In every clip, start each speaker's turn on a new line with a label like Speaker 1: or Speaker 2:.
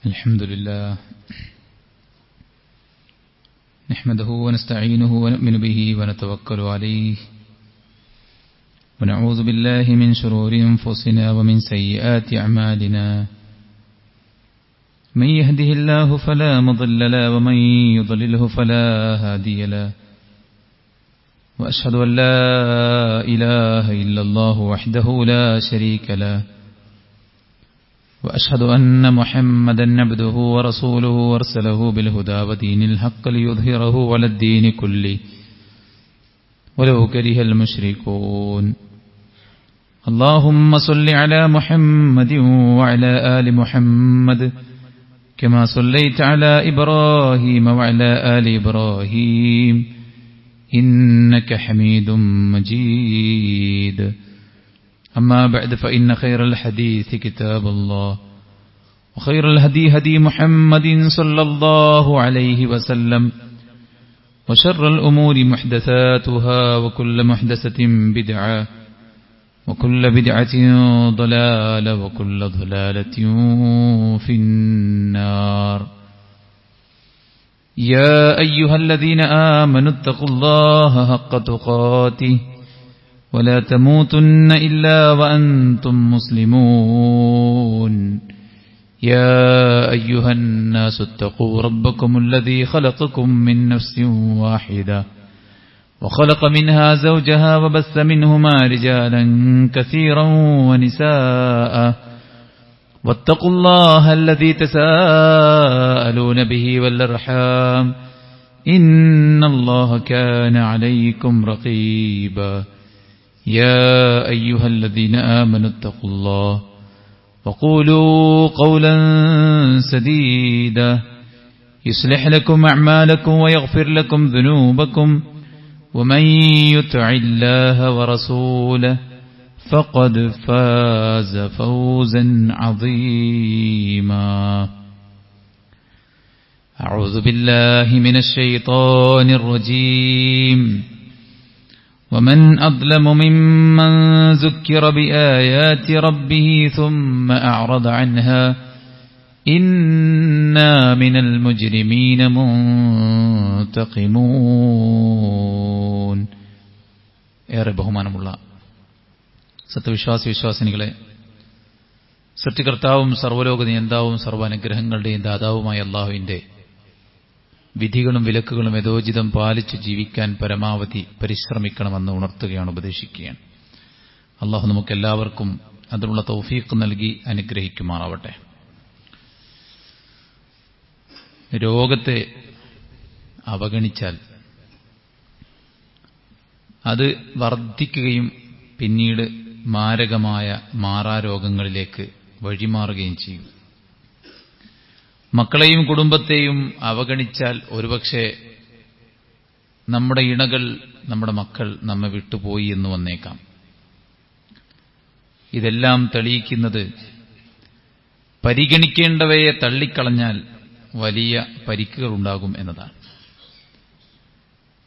Speaker 1: الحمد لله نحمده ونستعينه ونؤمن به ونتوكل عليه ونعوذ بالله من شرور أنفسنا ومن سيئات أعمالنا من يهده الله فلا مضل له ومن يضلله فلا هادي له وأشهد أن لا إله إلا الله وحده لا شريك له وأشهد أن محمدا عبده ورسوله أرسله بالهدى ودين الحق ليظهره على الدين كله ولو كره المشركون اللهم صل على محمد وعلى آل محمد كما صليت على إبراهيم وعلى آل إبراهيم إنك حميد مجيد أما بعد فإن خير الحديث كتاب الله وخير الهدي هدي محمد صلى الله عليه وسلم وشر الأمور محدثاتها وكل محدثة بدعة وكل بدعة ضلالة وكل ضلالة في النار يا أيها الذين آمنوا اتقوا الله حق تقاته ولا تموتن إلا وأنتم مسلمون يا أيها الناس اتقوا ربكم الذي خلقكم من نفس واحدة وخلق منها زوجها وبث منهما رجالا كثيرا ونساء واتقوا الله الذي تساءلون به والأرحام إن الله كان عليكم رقيبا يا أيها الذين آمنوا اتقوا الله وقولوا قولا سديدا يصلح لكم أعمالكم ويغفر لكم ذنوبكم ومن يطع الله ورسوله فقد فاز فوزا عظيما أعوذ بالله من الشيطان الرجيم ومن أظلم ممن ذكر بآيات ربه ثم أعرض عنها إنا من المجرمين منتقمون ഏറെ ബഹുമാനമുള്ള സത്യവിശ്വാസി വിശ്വാസിനികളെ, സൃഷ്ടികർത്താവും സർവ്വലോക നിയന്താവും സർവ്വാനുഗ്രഹങ്ങളുടെയും ദാതാവുമായ അല്ലാഹുവിന്റെ വിധികളും വിലക്കുകളും യഥോചിതം പാലിച്ചു ജീവിക്കാൻ പരമാവധി പരിശ്രമിക്കണമെന്ന് ഉണർത്തുകയാണ്, ഉപദേശിക്കുകയാണ്. അല്ലാഹു നമുക്കെല്ലാവർക്കും അതിനുള്ള തൗഫീഖ് നൽകി അനുഗ്രഹിക്കുമാറാവട്ടെ. രോഗത്തെ അവഗണിച്ചാൽ അത് വർദ്ധിക്കുകയും പിന്നീട് മാരകമായ മാറാരോഗങ്ങളിലേക്ക് വഴിമാറുകയും ചെയ്യും. മക്കളെയും കുടുംബത്തെയും അവഗണിച്ചാൽ ഒരുപക്ഷെ നമ്മുടെ ഇണകൾ, നമ്മുടെ മക്കൾ നമ്മെ വിട്ടുപോയി എന്ന് വന്നേക്കാം. ഇതെല്ലാം തെളിയിക്കുന്നത് പരിഗണിക്കേണ്ടവയെ തള്ളിക്കളഞ്ഞാൽ വലിയ പരിക്കുകൾ ഉണ്ടാകും എന്നതാണ്.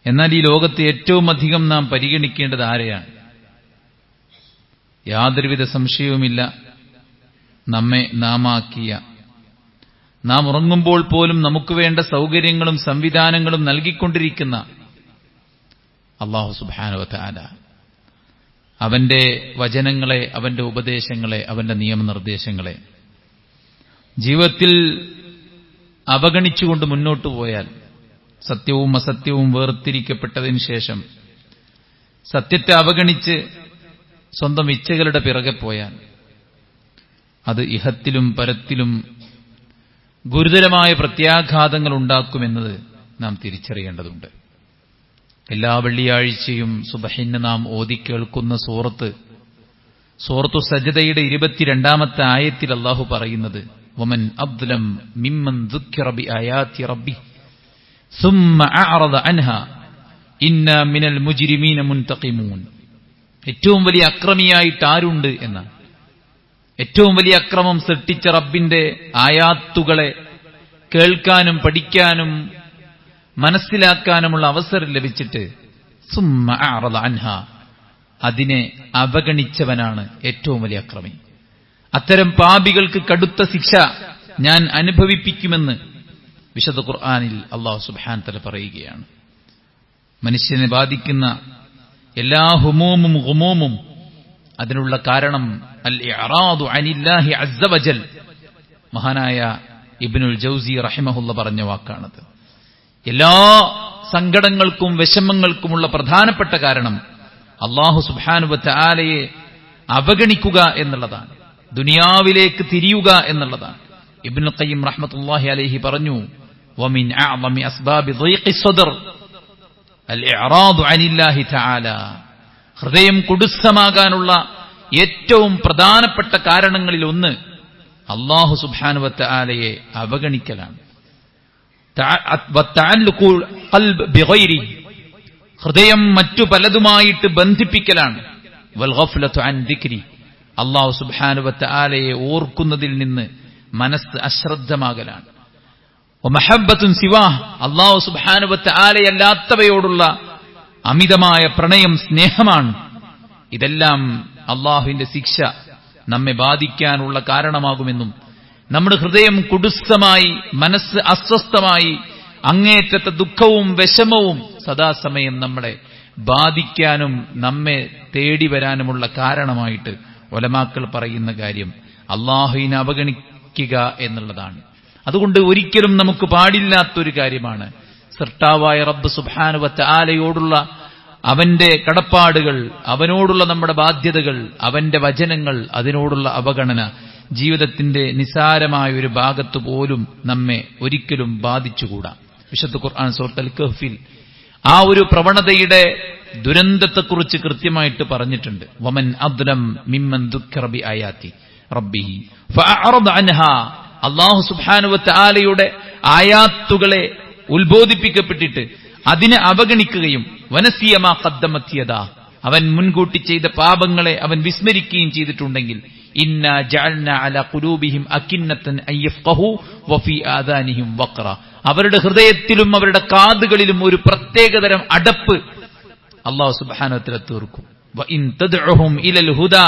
Speaker 1: എന്നാൽ ഈ ലോകത്ത് ഏറ്റവും അധികം നാം പരിഗണിക്കേണ്ടത് ആരെയാണ്? യാതൊരുവിധ സംശയവുമില്ല, നമ്മെ നാമാക്കിയ, നാം ഉറങ്ങുമ്പോൾ പോലും നമുക്ക് വേണ്ട സൗകര്യങ്ങളും സംവിധാനങ്ങളും നൽകിക്കൊണ്ടിരിക്കുന്ന അല്ലാഹു സുബ്ഹാനഹു വ തആല, അവന്റെ വചനങ്ങളെ, അവന്റെ ഉപദേശങ്ങളെ, അവന്റെ നിയമനിർദ്ദേശങ്ങളെ ജീവിതത്തിൽ അവഗണിച്ചുകൊണ്ട് മുന്നോട്ടു പോയാൽ, സത്യവും അസത്യവും വേർതിരിക്കപ്പെട്ടതിനു ശേഷം സത്യത്തെ അവഗണിച്ച് സ്വന്തം ഇച്ഛകളുടെ പിറകെ പോയാൽ അത് ഇഹത്തിലും പരത്തിലും ഗുരുതരമായ പ്രത്യാഘാതങ്ങൾ ഉണ്ടാക്കുമെന്നത് നാം തിരിച്ചറിയേണ്ടതുണ്ട്. എല്ലാ വെള്ളിയാഴ്ചയും സുബഹിന് നാം ഓതിക്കേൾക്കുന്ന സൂറത്തു സജ്ദയുടെ 22-ാമത്തെ ആയത്തിൽ അല്ലാഹു പറയുന്നത്, വമൻ അദ്ലം മിമ്മൻ ദുക്കിറ ബിആയാതി റബ്ബി സുമ്മ അഅറദ അൻഹാ ഇന്നാ മിനൽ മുജ്രിമീന മുൻതഖിമൂൻ. ഏറ്റവും വലിയ അക്രമിയായിട്ട് ആരുണ്ട് എന്നാണ്. ഏറ്റവും വലിയ അക്രമം സൃഷ്ടിച്ച റബ്ബിന്റെ ആയാത്തുകളെ കേൾക്കാനും പഠിക്കാനും മനസ്സിലാക്കാനുമുള്ള അവസരം ലഭിച്ചിട്ട് സുമ്മ അഅറദ അൻഹാ, അതിനെ അവഗണിച്ചവനാണ് ഏറ്റവും വലിയ അക്രമി. അത്തരം പാപികൾക്ക് കടുത്ത ശിക്ഷ ഞാൻ അനുഭവിപ്പിക്കുമെന്ന് വിശുദ്ധ ഖുർആനിൽ അല്ലാഹു സുബ്ഹാനഹു വതആല പറയുകയാണ്. മനുഷ്യനെ ബാധിക്കുന്ന എല്ലാ ഹുമൂമും ഗുമൂമും അതിനുള്ള കാരണം അൽ ഇഅറാദു അനില്ലാഹി അസ്സ വജൽ. മഹാനായ ഇബ്നുൽ ജൗസി റഹിമഹുല്ല പറഞ്ഞ വാക്കാണത്. എല്ലാ സങ്കടങ്ങൾക്കും വിഷമങ്ങൾക്കുമുള്ള പ്രധാനപ്പെട്ട കാരണം അല്ലാഹു സുബ്ഹാനഹു വതആലയെ അവഗണിക്കുക എന്നുള്ളതാണ്, ദുനിയാവിലേക്ക് തിരിയുക എന്നുള്ളതാണ്. ഇബ്നുൽ ഖയ്യിം റഹ്മത്തുള്ളാഹി അലൈഹി പറഞ്ഞു, വമിൻ അഅ്ളമി അസ്ബാബി ളൈഖി സദ്ർ അൽ ഇഅറാദു അനില്ലാഹി തആല. ഹൃദയം കുടുസമാകാനുള്ള ഏറ്റവും പ്രധാനപ്പെട്ട കാരണങ്ങളിൽ ഒന്ന് അല്ലാഹു സുബ്ഹാനഹു വതആലയെ അവഗണിക്കലാണ്. വതഅല്ലുഖുൽ ഖൽബ് ബിഗൈരി, ഹൃദയം മറ്റു പലതുമായിട്ട് ബന്ധിപ്പിക്കലാണ്. വൽ ഗഫ്ലതു അൻ ദിക്രി, അല്ലാഹു സുബ്ഹാനഹു വതആലയെ ഓർക്കുന്നതിൽ നിന്ന് മനസ്സ് അശ്രദ്ധമാകലാണ്. വമഹബ്ബത്തുൻ സിവാഹ്, അല്ലാഹു സുബ്ഹാനഹു വതആലയല്ലാത്തവയോടുള്ള അമിതമായ പ്രണയം, സ്നേഹമാണ്. ഇതെല്ലാം അല്ലാഹുവിന്റെ ശിക്ഷ നമ്മെ ബാധിക്കാനുള്ള കാരണമാകുമെന്നും നമ്മുടെ ഹൃദയം കുടുസ്സമായി, മനസ്സ് അസ്വസ്ഥമായി, അങ്ങേറ്റത്തെ ദുഃഖവും വിഷമവും സദാസമയം നമ്മളെ ബാധിക്കാനും നമ്മെ തേടി വരാനുമുള്ള കാരണമായിട്ട് ഉലമാക്കൾ പറയുന്ന കാര്യം അല്ലാഹുവിനെ അവഗണിക്കുക എന്നുള്ളതാണ്. അതുകൊണ്ട് ഒരിക്കലും നമുക്ക് പാടില്ലാത്തൊരു കാര്യമാണ് സൃഷ്ടാവായ റബ്ബ് സുബ്ഹാനഹു വതആലയോടുള്ള അവന്റെ കടപ്പാടുകൾ, അവനോടുള്ള നമ്മുടെ ബാധ്യതകൾ, അവന്റെ വചനങ്ങൾ, അതിനോടുള്ള അവഗണന ജീവിതത്തിന്റെ നിസാരമായ ഒരു ഭാഗത്ത് പോലും നമ്മെ ഒരിക്കലും ബാധിച്ചുകൂടാ. വിശുദ്ധ ഖുർആൻ സൂറത്തുൽ കഹ്ഫിൽ ആ ഒരു പ്രവണതയുടെ ദുരന്തത്തെക്കുറിച്ച് കൃത്യമായിട്ട് പറഞ്ഞിട്ടുണ്ട്. വമൻ അദ്ലം മിമ്മൻ ദുക്കിറ ബിആയാതി റബ്ബിഹി ഫഅഅറദ അൻഹാ. അല്ലാഹു സുബ്ഹാനഹു വതആലയുടെ ആയാത്തുകളെ ഉത്ബോധിപ്പിക്കപ്പെട്ടിട്ട് അതിനെ അവഗണിക്കുകയും വനസിയ മാ ഖദ്ദമത് യദാ, അവൻ മുൻകൂട്ടി ചെയ്ത പാപങ്ങളെ അവൻ വിസ്മരിക്കുകയും ചെയ്തിട്ടുണ്ടെങ്കിൽ ഇന്നാ ജഅൽനാ അലാ ഖുലൂബിഹിം അകിന്നതൻ അയ്യഫ്ഖഹു വഫീ ആദാനിഹിം വഖറ, അവരുടെ ഹൃദയത്തിലും അവരുടെ കാതുകളിലും ഒരു പ്രത്യേകതരം അടപ്പ് അല്ലാഹു സുബ്ഹാനഹു വതആല തീർക്കും. വഇൻ തദ്ഉഹും ഇലൽ ഹുദാ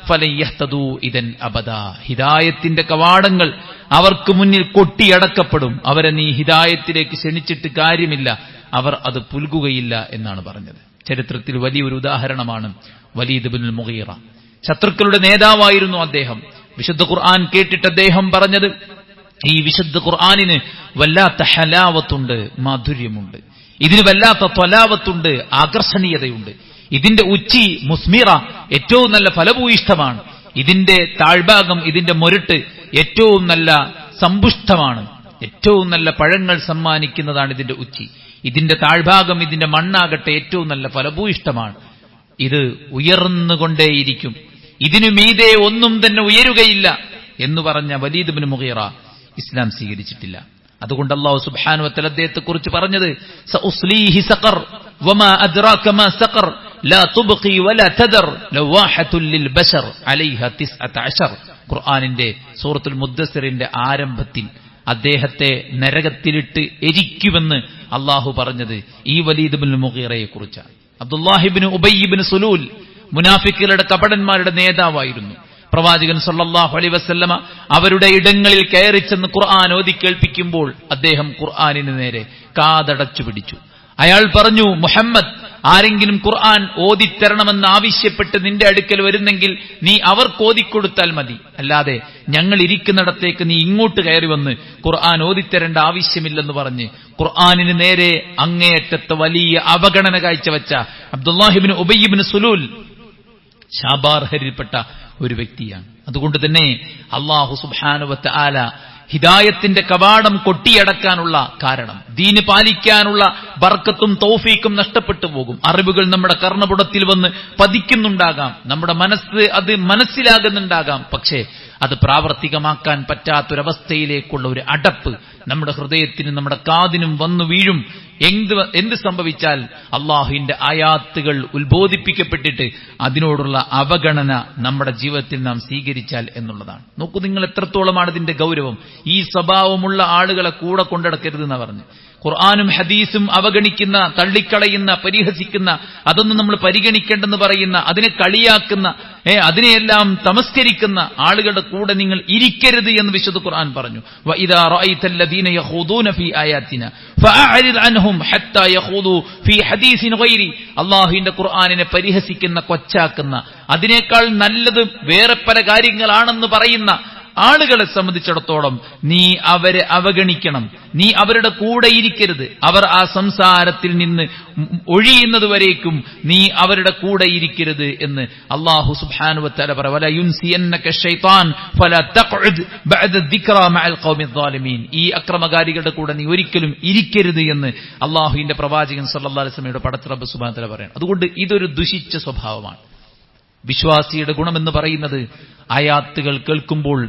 Speaker 1: ഫലൻ യഹ്തദൂ ഇദൻ അബദാ, ഹിദായത്തിന്റെ കവാടങ്ങൾ അവർക്ക് മുന്നിൽ കൊട്ടിയടക്കപ്പെടും. അവരെ നീ ഹിദായത്തിലേക്ക് ക്ഷണിച്ചിട്ട് കാര്യമില്ല, അവർ അത് പുൽകുകയില്ല എന്നാണ് പറഞ്ഞത്. ചരിത്രത്തിൽ വലിയൊരു ഉദാഹരണമാണ് വലീദ് ഇബ്നുൽ മുഗീറ. ശത്രുക്കളുടെ നേതാവായിരുന്നു അദ്ദേഹം. വിശുദ്ധ ഖുർആൻ കേട്ടിട്ട് അദ്ദേഹം പറഞ്ഞത്, ഈ വിശുദ്ധ ഖുർആനിന് വല്ലാത്ത ഹലാവത്തുണ്ട്, മാധുര്യമുണ്ട്. ഇതിന് വല്ലാത്ത ത്വലാവത്തുണ്ട്, ആകർഷണീയതയുണ്ട്. ഇതിന്റെ ഉച്ചി മുസ്മിറ, ഏറ്റവും നല്ല ഫലഭൂയിഷ്ഠമാണ്. ഇതിന്റെ താഴ്ഭാഗം, ഇതിന്റെ മൊരട്ട് ഏറ്റവും നല്ല സമ്പുഷ്ടമാണ്. ഏറ്റവും നല്ല പഴങ്ങൾ സമ്മാനിക്കുന്നതാണ് ഇതിന്റെ ഉച്ചി. ഇതിന്റെ താഴ്ഭാഗം, ഇതിന്റെ മണ്ണാകട്ടെ ഏറ്റവും നല്ല ഫലഭൂയിഷ്ഠമാണ്. ഇത് ഉയർന്നുകൊണ്ടേയിരിക്കും, ഇതിനു മീതെ ഒന്നും തന്നെ ഉയരുകയില്ല എന്ന് പറഞ്ഞ വലീദ് ഇബ്നു മുഗീറ ഇസ്ലാം സ്വീകരിച്ചിട്ടില്ല. അതുകൊണ്ട് അല്ലാഹു സുബ്ഹാനഹു വതആല അദ്ദേഹത്തെക്കുറിച്ച് പറഞ്ഞത് സഉസ്ലീഹി സഖർ വമാ അദ്റാക മാ സഖർ ലാ തുബ്ഖി വലാ തദർ ലവാഹത്തുൽ ലിൽ ബശർ അലൈഹാ 19. ഖുർആനിന്റെ സൂറത്തുൽ മുദ്ദസ്സിറിന്റെ ആരംഭത്തിൽ അദ്ദേഹത്തെ നരകത്തിലിട്ട് എരിക്കുമെന്ന് അല്ലാഹു പറഞ്ഞത് ഈ വലീദ് ഇബ്നുൽ മുഗീറയെ കുറിച്ചാണ്. അബ്ദുല്ലാഹി ഇബ്നു ഉബൈ ഇബ്നു സുലൂൽ മുനാഫിക്കുകളുടെ കപടന്മാരുടെ നേതാവായിരുന്നു. പ്രവാചകൻ സല്ലല്ലാഹു അലൈഹി വസല്ലമ അവരുടെ ഇടങ്ങളിൽ കയറിച്ചെന്ന് ഖുർആൻ ഓതി കേൾപ്പിക്കുമ്പോൾ അദ്ദേഹം ഖുർആനിന് നേരെ കാതടച്ചു പിടിച്ചു. അയാൾ പറഞ്ഞു, മുഹമ്മദ്, ആരെങ്കിലും ഖുർആൻ ഓതിത്തരണമെന്ന് ആവശ്യപ്പെട്ട് നിന്റെ അടുക്കൽ വരുന്നെങ്കിൽ നീ അവർക്ക് ഓതിക്കൊടുത്താൽ മതി, അല്ലാതെ ഞങ്ങൾ ഇരിക്കുന്നിടത്തേക്ക് നീ ഇങ്ങോട്ട് കയറി വന്ന് ഖുർആൻ ഓതിത്തരേണ്ട ആവശ്യമില്ലെന്ന് പറഞ്ഞ് ഖുർആനിന് നേരെ അങ്ങേയറ്റത്തെ വലിയ അവഗണന കാഴ്ചവെച്ച അബ്ദുല്ലാഹി ഇബ്നു ഉബൈ ഇബ്നു സുലൂൽ ശാബാർഹരിൽപ്പെട്ട ഒരു വ്യക്തിയാണ്. അതുകൊണ്ട് തന്നെ അല്ലാഹു സുബ്ഹാനഹു വതആല ഹിദായത്തിന്റെ കവാടം കൊട്ടിയടക്കാനുള്ള കാരണം, ദീന് പാലിക്കാനുള്ള ബർക്കത്തും തൗഫീക്കും നഷ്ടപ്പെട്ടു പോകും. അറിവുകൾ നമ്മുടെ കർണപുടത്തിൽ വന്ന് പതിക്കുന്നുണ്ടാകാം, നമ്മുടെ മനസ്സ് അത് മനസ്സിലാകുന്നുണ്ടാകാം, പക്ഷേ അത് പ്രാവർത്തികമാക്കാൻ പറ്റാത്തൊരവസ്ഥയിലേക്കുള്ള ഒരു അടപ്പ് നമ്മുടെ ഹൃദയത്തിനും നമ്മുടെ കാതിനും വന്നു വീഴും. എന്ത് സംഭവിച്ചാൽ അള്ളാഹുവിന്റെ ആയാത്തുകൾ ഉത്ബോധിപ്പിക്കപ്പെട്ടിട്ട് അതിനോടുള്ള അവഗണന നമ്മുടെ ജീവിതത്തിൽ നാം സ്വീകരിച്ചാൽ എന്നുള്ളതാണ്. നോക്കൂ നിങ്ങൾ, എത്രത്തോളമാണ് ഇതിന്റെ ഗൗരവം. ഈ സ്വഭാവമുള്ള ആളുകളെ കൂടെ കൊണ്ടടക്കരുതെന്നാ പറഞ്ഞു. ഖുർആനും ഹദീസും അവഗണിക്കുന്ന, തള്ളിക്കളയുന്ന, പരിഹസിക്കുന്ന, അതൊന്നും നമ്മൾ പരിഗണിക്കേണ്ടെന്ന് പറയുന്ന, അതിനെ കളിയാക്കുന്ന, അതിനെയെല്ലാം തമസ്കരിക്കുന്ന ആളുകളുടെ കൂടെ നിങ്ങൾ ഇരിക്കരുത് എന്ന് വിശുദ്ധ ഖുർആൻ പറഞ്ഞു. വഇദാ റഅയ്തല്ലദീന യഖൂദൂന ഫീ ആയാതിന ഫഅഅരിദ് അൻഹും ഹത്താ യഖൂദു ഫീ ഹദീസിൻ ഗൈരി. അല്ലാഹുവിന്റെ ഖുർആനിനെ പരിഹസിക്കുന്ന, കൊച്ചാക്കുന്ന, അതിനേക്കാൾ നല്ലത് വേറെ പല കാര്യങ്ങളാണെന്ന് പറയുന്ന ആളുകളെ സംബന്ധിച്ചിടത്തോളം നീ അവരെ അവഗണിക്കണം, നീ അവരുടെ കൂടെ ഇരിക്കരുത്. അവർ ആ സംസാരത്തിൽ നിന്ന് ഒഴിയുന്നത് വരേക്കും നീ അവരുടെ കൂടെ ഇരിക്കരുത് എന്ന് അല്ലാഹു സുബ്ഹാനഹു വ തആല പറയ. വല യുൻസിയന്നക ശൈത്താൻ ഫലാ തഖഉദ് ബഅദ ദിക്റാ മഅൽ ഖൗമി ളാലിമീൻ. ഈ അക്രമകാരികളുടെ കൂടെ നീ ഒരിക്കലും ഇരിക്കരുത് എന്ന് അല്ലാഹുവിന്റെ പ്രവാചകൻ സല്ലല്ലാഹു അലൈഹി വസല്ലമയുടെ പടച്ച റബ്ബ് സുബ്ഹാനഹു വ തആല പറയാണ്. അതുകൊണ്ട് ഇതൊരു ദുഷിച്ച സ്വഭാവമാണ്. വിശ്വാസിയുടെ ഗുണമെന്ന് പറയുന്നത് ആയാത്തുകൾ കേൾക്കുമ്പോൾ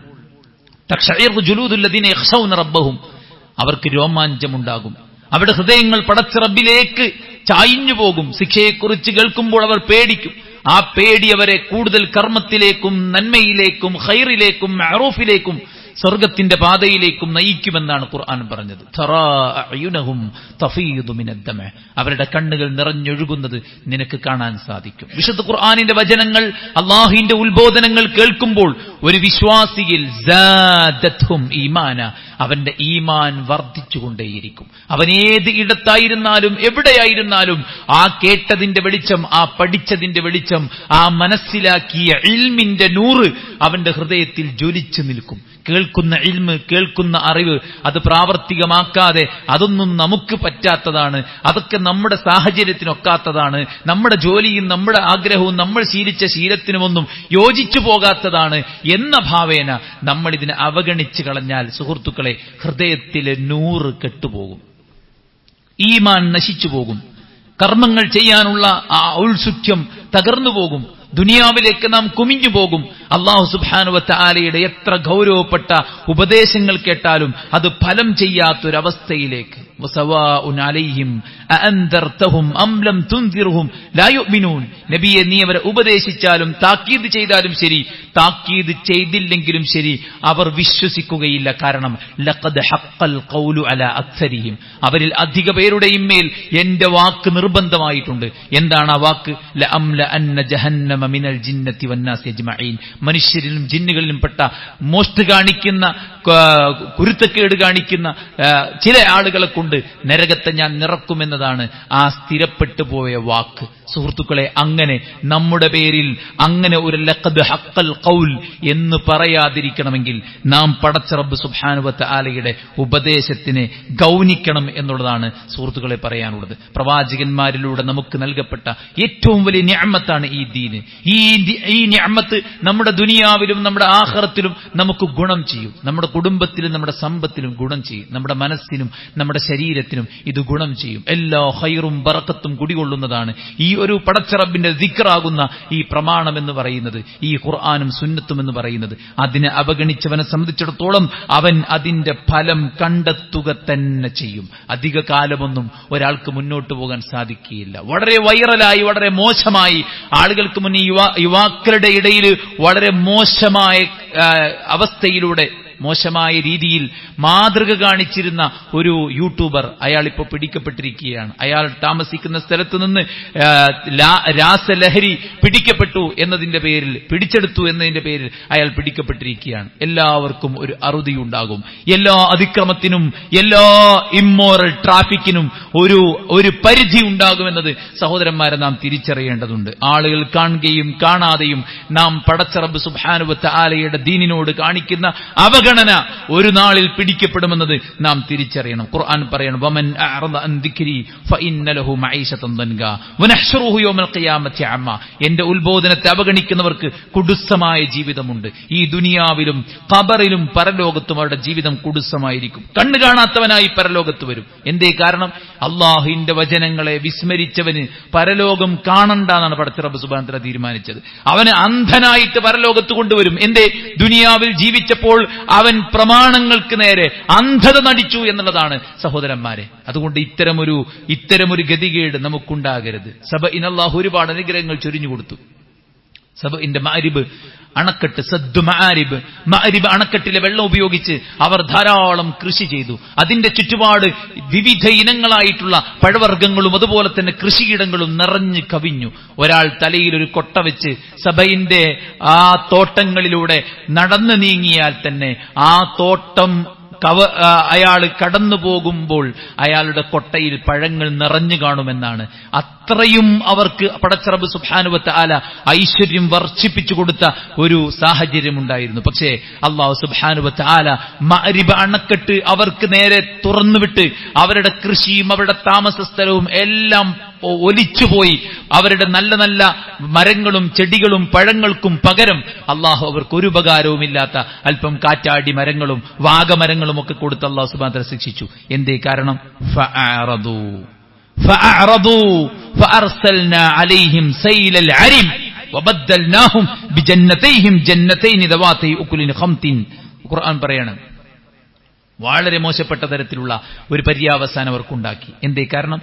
Speaker 1: അവർക്ക് രോമാഞ്ചമുണ്ടാകും, അവരുടെ ഹൃദയങ്ങൾ പടച്ച റബ്ബിലേക്ക് ചായ്ഞ്ഞു പോകും. ശിക്ഷയെക്കുറിച്ച് കേൾക്കുമ്പോൾ അവർ പേടിക്കും. ആ പേടി അവരെ കൂടുതൽ കർമ്മത്തിലേക്കും നന്മയിലേക്കും ഖൈറിലേക്കും മഅറൂഫിലേക്കും സ്വർഗത്തിന്റെ പാതയിലേക്കും നയിക്കുമെന്നാണ് ഖുർആൻ പറഞ്ഞത്. അവരുടെ കണ്ണുകൾ നിറഞ്ഞൊഴുകുന്നത് നിനക്ക് കാണാൻ സാധിക്കും. വിശുദ്ധ ഖുർആനിന്റെ വചനങ്ങൾ, അല്ലാഹുവിന്റെ ഉത്ബോധനങ്ങൾ കേൾക്കുമ്പോൾ ഒരു വിശ്വാസിയിൽ ഈമാന, അവന്റെ ഈമാൻ വർദ്ധിച്ചുകൊണ്ടേയിരിക്കും. അവൻ ഏത് ഇടത്തായിരുന്നാലും എവിടെയായിരുന്നാലും ആ കേട്ടതിന്റെ വെളിച്ചം, ആ പഠിച്ചതിന്റെ വെളിച്ചം, ആ മനസ്സിലാക്കിയ ഇൽമിന്റെ നൂറ് അവന്റെ ഹൃദയത്തിൽ ജ്വലിച്ചു നിൽക്കും. കേൾക്കുന്ന ഇൽമ്, കേൾക്കുന്ന അറിവ്, അത് പ്രാവർത്തികമാക്കാതെ അതൊന്നും നമുക്ക് പറ്റാത്തതാണ്, അതൊക്കെ നമ്മുടെ സാഹചര്യത്തിനൊക്കാത്തതാണ്, നമ്മുടെ ജോലിയും നമ്മുടെ ആഗ്രഹവും നമ്മൾ ശീലിച്ച ശീലത്തിനുമൊന്നും യോജിച്ചു പോകാത്തതാണ് എന്ന ഭാവേന നമ്മൾ ഇതിനെ അവഗണിച്ചു കളഞ്ഞാൽ സുഹൃത്തുക്കളെ, ഹൃദയത്തിലെ നൂറ് കെട്ടുപോകും, ഈമാൻ നശിച്ചു പോകും, കർമ്മങ്ങൾ ചെയ്യാനുള്ള ആ ഔത്സുഖ്യം തകർന്നു പോകും, ദുനിയാവിലേക്ക് നാം കുമിഞ്ഞു പോകും. അല്ലാഹു സുബ്ഹാനഹു വ തആലയുടെ എത്ര ഗൗരവപ്പെട്ട ഉപദേശങ്ങൾ കേട്ടാലും അത് ഫലം ചെയ്യാത്തൊരവസ്ഥയിലേക്ക്. വസവാഉൻ അലൈഹിം അഅൻദർതഹും അം ലം തുൻദിർഹും ലാ യുഅ്മിനൂൻ. നബിയെ, നീ അവരെ ഉപദേശിച്ചാലും താക്കീത് ചെയ്താലും ശരി, താക്കീത് ചെയ്തില്ലെങ്കിലും ശരി, അവർ വിശ്വസിക്കുകയില്ല. കാരണം ലഖദ് ഹഖൽ ഖൗലു അലാ അക്സരിഹിം, അവരിൽ അധിക പേരുടെയും മേൽ എന്റെ വാക്ക് നിർബന്ധമായിട്ടുണ്ട്. എന്താണ് ആ വാക്ക്? ലഅംല അന്ന ജഹന്നമ മിനൽ ജിന്നതി വന്നാസി അജ്മഈൻ. മനുഷ്യരിലും ജിന്നുകളിലും പെട്ട മോഷ്ട് കാണിക്കുന്ന, കുരുത്തക്കേട് കാണിക്കുന്ന ചില ആളുകളെ കൊണ്ട് നരകത്തെ ഞാൻ നിറക്കുമെന്നതാണ് ആ സ്ഥിരപ്പെട്ടു പോയ വാക്ക്. സുഹൃത്തുക്കളെ, അങ്ങനെ നമ്മുടെ പേരിൽ അങ്ങനെ ഒരു ലഖദ് ഹഖൽ ഖൗൽ എന്ന് പറയാതിരിക്കണമെങ്കിൽ നാം പടച്ച റബ്ബ് സുബ്ഹാനഹു വ തആലയുടെ ഉപദേശത്തിനെ ഗൗനിക്കണം എന്നുള്ളതാണ് സുഹൃത്തുക്കളെ പറയാനുള്ളത്. പ്രവാചകന്മാരിലൂടെ നമുക്ക് നൽകപ്പെട്ട ഏറ്റവും വലിയ നിഅമത്താണ് ഈ ദീന്. ഈ നിഅമത്ത് നമ്മുടെ ദുനിയാവിലും നമ്മുടെ ആഖിറത്തിലും നമുക്ക് ഗുണം ചെയ്യും. നമ്മുടെ കുടുംബത്തിലും നമ്മുടെ സമ്പത്തിലും ഗുണം ചെയ്യും. നമ്മുടെ മനസ്സിനും നമ്മുടെ ശരീരത്തിനും ഇത് ഗുണം ചെയ്യും. എല്ലാ ഖൈറും ബറക്കത്തും കുടികൊള്ളുന്നതാണ് ഈ ഒരു പടച്ച റബ്ബിന്റെ ദിക്റാകുന്ന ഈ പ്രമാണം എന്ന് പറയുന്നത്, ഈ ഖുർആനും സുന്നത്തും എന്ന് പറയുന്നത്. അതിനെ അവഗണിച്ചവനെ സംബന്ധിച്ചിടത്തോളം അവൻ അതിന്റെ ഫലം കണ്ടെത്തുക തന്നെ ചെയ്യും. അധിക കാലമൊന്നും ഒരാൾക്ക് മുന്നോട്ട് പോകാൻ സാധിക്കുകയില്ല. വളരെ വൈറലായി, വളരെ മോശമായി, ആളുകൾക്ക് മുന്നിൽ യുവാക്കളുടെ ഇടയിൽ വളരെ മോശമായ അവസ്ഥയിലൂടെ, മോശമായ രീതിയിൽ മാതൃക കാണിച്ചിരുന്ന ഒരു യൂട്യൂബർ, അയാളിപ്പോൾ പിടിക്കപ്പെട്ടിരിക്കുകയാണ്. അയാൾ താമസിക്കുന്ന സ്ഥലത്ത് നിന്ന് രാസലഹരി പിടിക്കപ്പെട്ടു എന്നതിന്റെ പേരിൽ, പിടിച്ചെടുത്തു എന്നതിന്റെ പേരിൽ അയാൾ പിടിക്കപ്പെട്ടിരിക്കുകയാണ്. എല്ലാവർക്കും ഒരു അറുതിയുണ്ടാകും. എല്ലാ അതിക്രമത്തിനും, എല്ലാ ഇമ്മോറൽ ട്രാഫിക്കിനും ഒരു പരിധി ഉണ്ടാകുമെന്നത് സഹോദരന്മാരെ നാം തിരിച്ചറിയേണ്ടതുണ്ട്. ആളുകൾ കാണുകയും കാണാതെയും നാം പടച്ച റബ്ബ് സുബ്ഹാനഹു വ തആലയുടെ ദീനിനോട് കാണിക്കുന്ന അവഗണന ഒരു നാളിൽ പിടിക്കപ്പെടുമെന്നത് നാം തിരിച്ചറിയണം. ഖുർആൻ പറയണം, വമൻ അഅറദ അൻ ദിക്രി ഫഇന്ന ലഹു മഈശതൻ ദൻകാ വനഹ്ശുറുഹു യൗമൽ ഖിയാമത്തി അമ്മ. എന്റെ ഉത്ബോധനത്തെ അവഗണിക്കുന്നവർക്ക് കുടുസ്സമായ ജീവിതമുണ്ട്. ഈ ദുനിയാവിലും ഖബറിലും പരലോകത്തും അവരുടെ ജീവിതം കുടുസ്സമായിരിക്കും. കണ്ണു കാണാത്തവനായി പരലോകത്ത് വരും. എന്തേ കാരണം? അല്ലാഹുവിന്റെ വചനങ്ങളെ വിസ്മരിച്ചവന് പരലോകം കാണണ്ടെന്നാണ് പടച്ച റബ്ബ് സുബ്ഹാനഹു വ തആല തീരുമാനിച്ചത്. അവന് അന്ധനായിട്ട് പരലോകത്ത് കൊണ്ടുവരും. എന്തേ? ദുനിയാവിൽ ജീവിച്ചപ്പോൾ അവൻ പ്രമാണങ്ങൾക്ക് നേരെ അന്ധത നടിച്ചു എന്നുള്ളതാണ് സഹോദരന്മാരെ. അതുകൊണ്ട് ഇത്തരമൊരു ഗതികേട് നമുക്കുണ്ടാകരുത്. സബഇൻ അല്ലാഹു ഒരുപാട് അനുഗ്രഹങ്ങൾ ചൊരിഞ്ഞു കൊടുത്തു. സബഇന്റെ മഅരിബ് അണക്കെട്ട്, സദ്ദു മആരിബ്, മഅരിബ് അണക്കെട്ടിലെ വെള്ളം ഉപയോഗിച്ച് അവർ ധാരാളം കൃഷി ചെയ്തു. അതിന്റെ ചുറ്റുപാട് വിവിധ ഇനങ്ങളായിട്ടുള്ള പഴവർഗ്ഗങ്ങളും അതുപോലെ തന്നെ കൃഷിയിടങ്ങളും നിറഞ്ഞു കവിഞ്ഞു. ഒരാൾ തലയിൽ ഒരു കൊട്ട വെച്ച് സബയിന്റെ ആ തോട്ടങ്ങളിലൂടെ നടന്നു നീങ്ങിയാൽ തന്നെ ആ തോട്ടം അയാൾ കടന്നു പോകുമ്പോൾ അയാളുടെ കൊട്ടയിൽ പഴങ്ങൾ നിറഞ്ഞു കാണുമെന്നാണ്. അത്രയും അവർക്ക് പടച്ചറബ് സുബ്ഹാനഹു വ തആല ഐശ്വര്യം വർഷിപ്പിച്ചു കൊടുത്ത ഒരു സാഹചര്യമുണ്ടായിരുന്നു. പക്ഷേ അല്ലാഹു സുബ്ഹാനഹു വ തആല മഅരിബ് അണക്കെട്ട് അവർക്ക് നേരെ തുറന്നുവിട്ട് അവരുടെ കൃഷിയും അവരുടെ താമസ സ്ഥലവും എല്ലാം ഒലിച്ചുപോയി. അവരുടെ നല്ല നല്ല മരങ്ങളും ചെടികളും പഴങ്ങൾക്കും പകരം അള്ളാഹു അവർക്ക് ഒരു ഉപകാരവുമില്ലാത്ത അല്പം കാറ്റാടി മരങ്ങളും വാഗമരങ്ങളും ഒക്കെ കൊടുത്ത് അള്ളാഹു സുബ്ഹാനഹു വ തആല ശിക്ഷിച്ചു. എന്തേ കാരണം? فأرسلنا عليهم سيل العرم وبدلناهم بجنتيهم جنتين ذواتي أكل خمط. ഖുർആൻ പറയാണ്, വളരെ മോശപ്പെട്ട തരത്തിലുള്ള ഒരു പര്യാവസാനം അവർക്കുണ്ടാക്കി. എന്തേ കാരണം?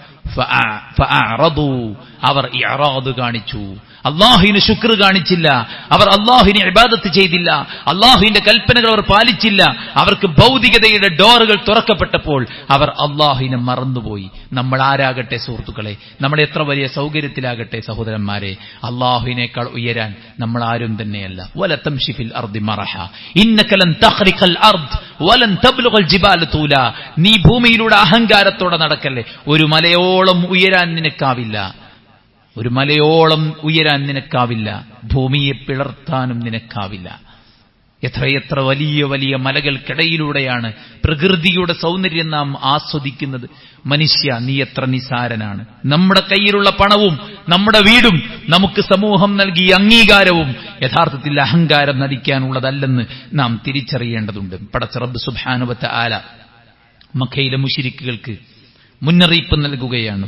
Speaker 1: അവർ ഇഅറാദ് കാണിച്ചു, അല്ലാഹുവിന് ശുക്ർ കാണിച്ചില്ല, അവർ അല്ലാഹുവിനെ ഇബാദത്ത് ചെയ്തില്ല, അല്ലാഹുവിന്റെ കൽപ്പനകൾ അവർ പാലിച്ചില്ല. അവർക്ക് ഭൗതികതയുടെ ഡോറുകൾ തുറക്കപ്പെട്ടപ്പോൾ അവർ അല്ലാഹുവിനെ മറന്നുപോയി. നമ്മൾ ആരാകട്ടെ സുഹൃത്തുക്കളെ, നമ്മൾ എത്ര വലിയ സൗകര്യത്തിലാകട്ടെ സഹോദരന്മാരെ, അല്ലാഹുവിനേക്കാൾ ഉയരാൻ നമ്മൾ ആരും തന്നെയല്ല. വല തംശി ഫിൽ അർദി മറഹ ഇന്നക ലൻ തഖ്രിഖൽ അർദ് വലൻ തബ്ലുഗൽ ജിബാല തൂല. നീ ഭൂമിയിലൂടെ അഹങ്കാരത്തോടെ നടക്കല്ലേ. ഒരു മലയോളം ഉയരാൻ നിനക്കാവില്ല, ഒരു മലയോളം ഉയരാൻ നിനക്കാവില്ല, ഭൂമിയെ പിളർത്താനും നിനക്കാവില്ല. എത്രയെത്ര വലിയ വലിയ മലകൾക്കിടയിലൂടെയാണ് പ്രകൃതിയുടെ സൗന്ദര്യം നാം ആസ്വദിക്കുന്നത്. മനുഷ്യ, നീ എത്ര നിസാരനാണ്. നമ്മുടെ കയ്യിലുള്ള പണവും നമ്മുടെ വീടും നമുക്ക് സമൂഹം നൽകിയ അംഗീകാരവും യഥാർത്ഥത്തിൽ അഹങ്കാരം നടിക്കാനുള്ളതല്ലെന്ന് നാം തിരിച്ചറിയേണ്ടതുണ്ട്. പടച്ച റബ്ബ് സുബ്ഹാനഹു വ തആല മക്കയിലെ മുശ്രിക്കുകൾക്ക് മുന്നറിയിപ്പ് നൽകുകയാണ്.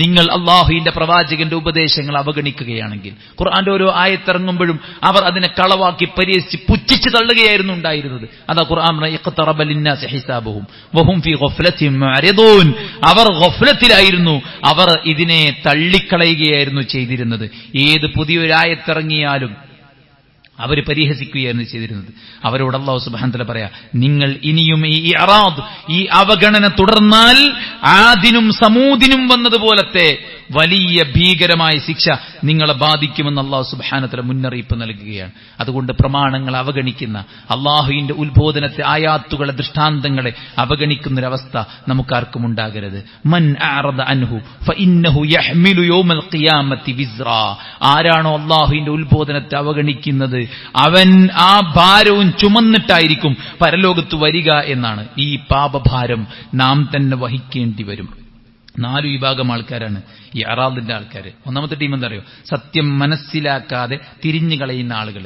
Speaker 1: നിങ്ങൾ അല്ലാഹുവിന്റെ പ്രവാചകന്റെ ഉപദേശങ്ങൾ അവഗണിക്കുകയാണെങ്കിൽ, ഖുർആന്റെ ഓരോ ആയത്തിറങ്ങുമ്പോഴും അവർ അതിനെ കളവാക്കി പരിഹസിച്ച് പുച്ഛിച്ച് തള്ളുകയായിരുന്നു ഉണ്ടായിരുന്നത്. അതാ ഖുർആൻ അവർ ഗഫ്ലത്തിലായിരുന്നു, അവർ ഇതിനെ തള്ളിക്കളയുകയായിരുന്നു ചെയ്തിരുന്നത്. ഏത് പുതിയൊരു ആയത്തിറങ്ങിയാലും അവർ പരിഹസിക്കുകയായിരുന്നു ചെയ്തിരുന്നത്. അവരോട് അല്ലാഹു സുബ്ഹാനഹു വ തആല പറയാ, നിങ്ങൾ ഇനിയും ഈ ഇഅറാദ്, ഈ അവഗണന തുടർന്നാൽ ആദിനും സമൂദിനും വന്നതുപോലത്തെ വലിയ ഭീകരമായ ശിക്ഷ നിങ്ങളെ ബാധിക്കുമെന്ന് അല്ലാഹു സുബ്ഹാനഹു വ തആല മുന്നറിയിപ്പ് നൽകുകയാണ്. അതുകൊണ്ട് പ്രമാണങ്ങൾ അവഗണിക്കുന്ന, അല്ലാഹുവിന്റെ ഉത്ബോധനത്തെ, ആയാത്തുകളെ, ദൃഷ്ടാന്തങ്ങളെ അവഗണിക്കുന്ന ഒരവസ്ഥ നമുക്കാർക്കും ഉണ്ടാകരുത്. മൻ അഅറദ അൻഹു ഫഇന്നഹു യഹ്മിലു യൗമൽ ഖിയാമത്തി വിസ്റാ. ആരാണോ അല്ലാഹുവിന്റെ ഉത്ബോധനത്തെ അവഗണിക്കുന്നത് അവൻ ആ ഭാരവും ചുമന്നിട്ടായിരിക്കും പരലോകത്ത് വരിക എന്നാണ്. ഈ പാപഭാരം നാം തന്നെ വഹിക്കേണ്ടി വരും. 4 വിഭാഗം ആൾക്കാരാണ് ഈ അറാദിന്റെ ആൾക്കാർ. ഒന്നാമത്തെ ടീം എന്താ അറിയോ? സത്യം മനസ്സിലാക്കാതെ തിരിഞ്ഞു കളയുന്ന ആളുകൾ.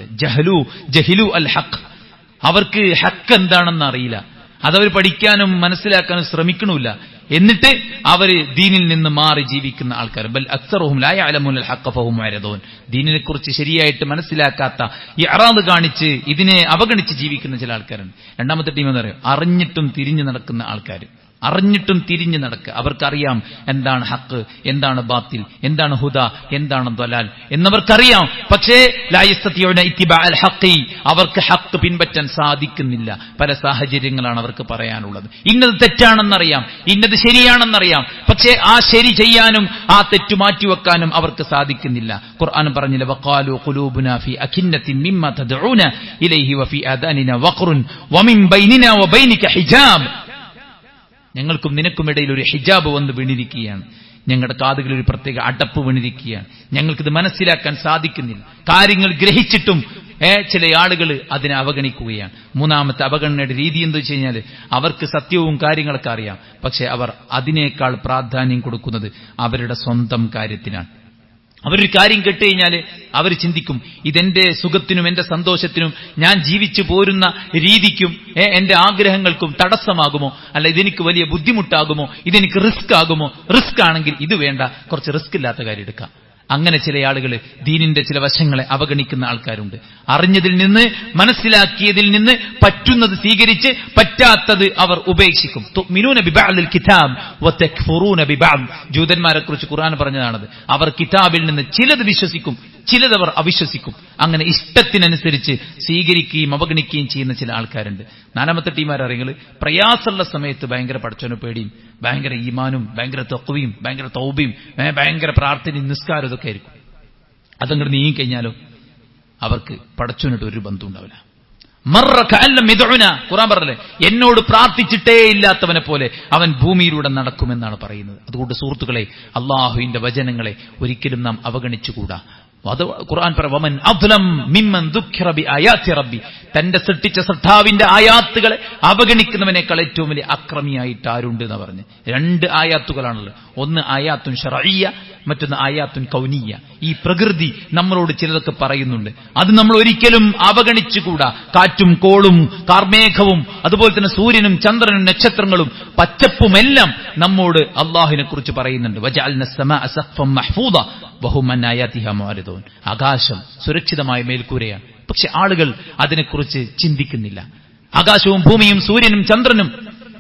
Speaker 1: ജഹിലു അൽ ഹഖ്. അവർക്ക് ഹക്ക് എന്താണെന്ന് അറിയില്ല, അതവർ പഠിക്കാനും മനസ്സിലാക്കാനും ശ്രമിക്കണമില്ല. എന്നിട്ട് അവർ ദീനിൽ നിന്ന് മാറി ജീവിക്കുന്ന ആൾക്കാർ. ബൽ അക്സറുഹും ലാ യഅലമൂനൽ ഹഖ ഫഹും മുഅരിദൂൻ. ദീനിനെ കുറിച്ച് ശരിയായിട്ട് മനസ്സിലാക്കാത്ത, ഇഅറാദ് കാണിച്ച് ഇതിനെ അവഗണിച്ച് ജീവിക്കുന്ന ചില ആൾക്കാരാണ്. രണ്ടാമത്തെ ടീം എന്താ പറയുക? അറിഞ്ഞിട്ടും തിരിഞ്ഞു നടക്കുന്ന ആൾക്കാർ. അറിഞ്ഞിട്ടും തിരിഞ്ഞു നടക്കുക. അവർക്കറിയാം എന്താണ് ഹക്ക്, എന്താണ് ബാത്തിൽ, എന്താണ് ഹുദ, എന്താണ് ദലാൽ എന്നവർക്കറിയാം. പക്ഷേ ലാ യസ്തതിഊന ഇത്തിബാഅൽ ഹഖി, അവർക്ക് ഹക്ക് പിൻപറ്റാൻ സാധിക്കുന്നില്ല. പല സാഹചര്യങ്ങളാണ് അവർക്ക് പറയാനുള്ളത്. ഇന്നത് തെറ്റാണെന്നറിയാം, ഇന്നത് ശരിയാണെന്നറിയാം, പക്ഷേ ആ ശരി ചെയ്യാനും ആ തെറ്റ് മാറ്റിവെക്കാനും അവർക്ക് സാധിക്കുന്നില്ല. ഖുർആൻ പറഞ്ഞില്ല, വഖാലു ഖുലൂബുനാ ഫീ അകിന്നത്തിൻ മിമ്മാ തദ്ഊന ഇലൈഹി വഫീ ആദാനിനാ വഖറുൻ വമിൻ ബൈനിനാ വബൈനിക ഹിജാബ്. ഞങ്ങൾക്കും നിനക്കുമിടയിൽ ഒരു ഹിജാബ് വന്ന് വീണിരിക്കുകയാണ്. ഞങ്ങളുടെ കാതുകളിൽ ഒരു പ്രത്യേക അടപ്പ് വീണിരിക്കുകയാണ്. ഞങ്ങൾക്കിത് മനസ്സിലാക്കാൻ സാധിക്കുന്നില്ല. കാര്യങ്ങൾ ഗ്രഹിച്ചിട്ടും ചില ആളുകൾ അതിനെ അവഗണിക്കുകയാണ്. മൂന്നാമത്തെ അവഗണനയുടെ രീതി എന്താ വെച്ച് കഴിഞ്ഞാൽ, അവർക്ക് സത്യവും കാര്യങ്ങളൊക്കെ അറിയാം, പക്ഷെ അവർ അതിനേക്കാൾ പ്രാധാന്യം കൊടുക്കുന്നത് അവരുടെ സ്വന്തം കാര്യത്തിനാണ്. അവരൊരു കാര്യം കേട്ടുകഴിഞ്ഞാൽ അവർ ചിന്തിക്കും, ഇതെന്റെ സുഖത്തിനും എന്റെ സന്തോഷത്തിനും ഞാൻ ജീവിച്ചു പോരുന്ന രീതിക്കും എന്റെ ആഗ്രഹങ്ങൾക്കും തടസ്സമാകുമോ, അല്ല ഇതെനിക്ക് വലിയ ബുദ്ധിമുട്ടാകുമോ, ഇതെനിക്ക് റിസ്ക് ആകുമോ? റിസ്ക് ആണെങ്കിൽ ഇത് വേണ്ട, കുറച്ച് റിസ്ക് ഇല്ലാത്ത കാര്യം എടുക്കാം. അങ്ങനെ ചില ആളുകൾ ദീനിന്റെ ചില വശങ്ങളെ അവഗണിക്കുന്ന ആൾക്കാരുണ്ട്. അറിഞ്ഞതിൽ നിന്ന്, മനസ്സിലാക്കിയതിൽ നിന്ന് പറ്റുന്നത് സ്വീകരിച്ച് പറ്റാത്തത് അവർ ഉപേക്ഷിക്കും. തുഅ്മിനൂന ബിബഅദിൽ കിതാബ് വതക്ഫുറൂന ബിബഅദ്. ജൂതന്മാരെ കുറിച്ച് ഖുർആൻ പറഞ്ഞതാണത്. അവർ കിതാബിൽ നിന്ന് ചിലത് വിശ്വസിക്കും, ചിലതവർ അവിശ്വസിക്കും. അങ്ങനെ ഇഷ്ടത്തിനനുസരിച്ച് സ്വീകരിക്കുകയും അവഗണിക്കുകയും ചെയ്യുന്ന ചില ആൾക്കാരുണ്ട്. നാലാമത്തെ ടീമാരറിയങ്ങൾ പ്രയാസമുള്ള സമയത്ത് ഭയങ്കര പടച്ചോനെ പേടിയും, ഭയങ്കര ഈമാനും, ഭയങ്കര തഖ്വയും, ഭയങ്കര തൗബയും, ഭയങ്കര പ്രാർത്ഥനയും നിസ്കാരം ഇതൊക്കെ ആയിരിക്കും. അതങ്ങോട്ട് നീങ്ങിക്കഴിഞ്ഞാലോ അവർക്ക് പടച്ചോനിട്ട് ഒരു ബന്ധം ഉണ്ടാവില്ല. ഖുർആൻ പറഞ്ഞല്ലേ, എന്നോട് പ്രാർത്ഥിച്ചിട്ടേ ഇല്ലാത്തവനെ പോലെ അവൻ ഭൂമിയിലൂടെ നടക്കുമെന്നാണ് പറയുന്നത്. അതുകൊണ്ട് സുഹൃത്തുക്കളെ, അള്ളാഹുവിന്റെ വചനങ്ങളെ ഒരിക്കലും നാം അവഗണിച്ചുകൂടാ. അത് ഖുർആൻ വമൻ അദ്ലം മിമ്മൻ ദുഃഖിറ ബിആയാതി റബ്ബി. തന്റെ സൃഷ്ടിച്ച സൃഷ്ടാവിന്റെ ആയാത്തുകളെ അവഗണിക്കുന്നവനേക്കാൾ ഏറ്റവും വലിയ അക്രമിയായിട്ട് ആരുണ്ട് എന്ന് പറഞ്ഞ് 2 ആയാത്തുകളാണല്ലോ. ഒന്ന് ആയാത്തുൻ ശർഈയ, മറ്റൊന്ന് ആയാത്തുൻ കൗനിയ. ഈ പ്രകൃതി നമ്മളോട് ചിലതൊക്കെ പറയുന്നുണ്ട്, അത് നമ്മൾ ഒരിക്കലും അവഗണിച്ചുകൂടാ. കാറ്റും കോളും കാർമേഘവും അതുപോലെ തന്നെ സൂര്യനും ചന്ദ്രനും നക്ഷത്രങ്ങളും പച്ചപ്പുമെല്ലാം നമ്മോട് അള്ളാഹുവിനെ കുറിച്ച് പറയുന്നുണ്ട്. വജഅൽന സ്സമാഅ സഖ്ഫൻ മഹ്ഫൂദ വഹും അൻ ആയാതിഹാ മുഅരിദൂൻ. ആകാശം സുരക്ഷിതമായ മേൽക്കൂരയാണ്, പക്ഷെ ആളുകൾ അതിനെക്കുറിച്ച് ചിന്തിക്കുന്നില്ല. ആകാശവും ഭൂമിയും സൂര്യനും ചന്ദ്രനും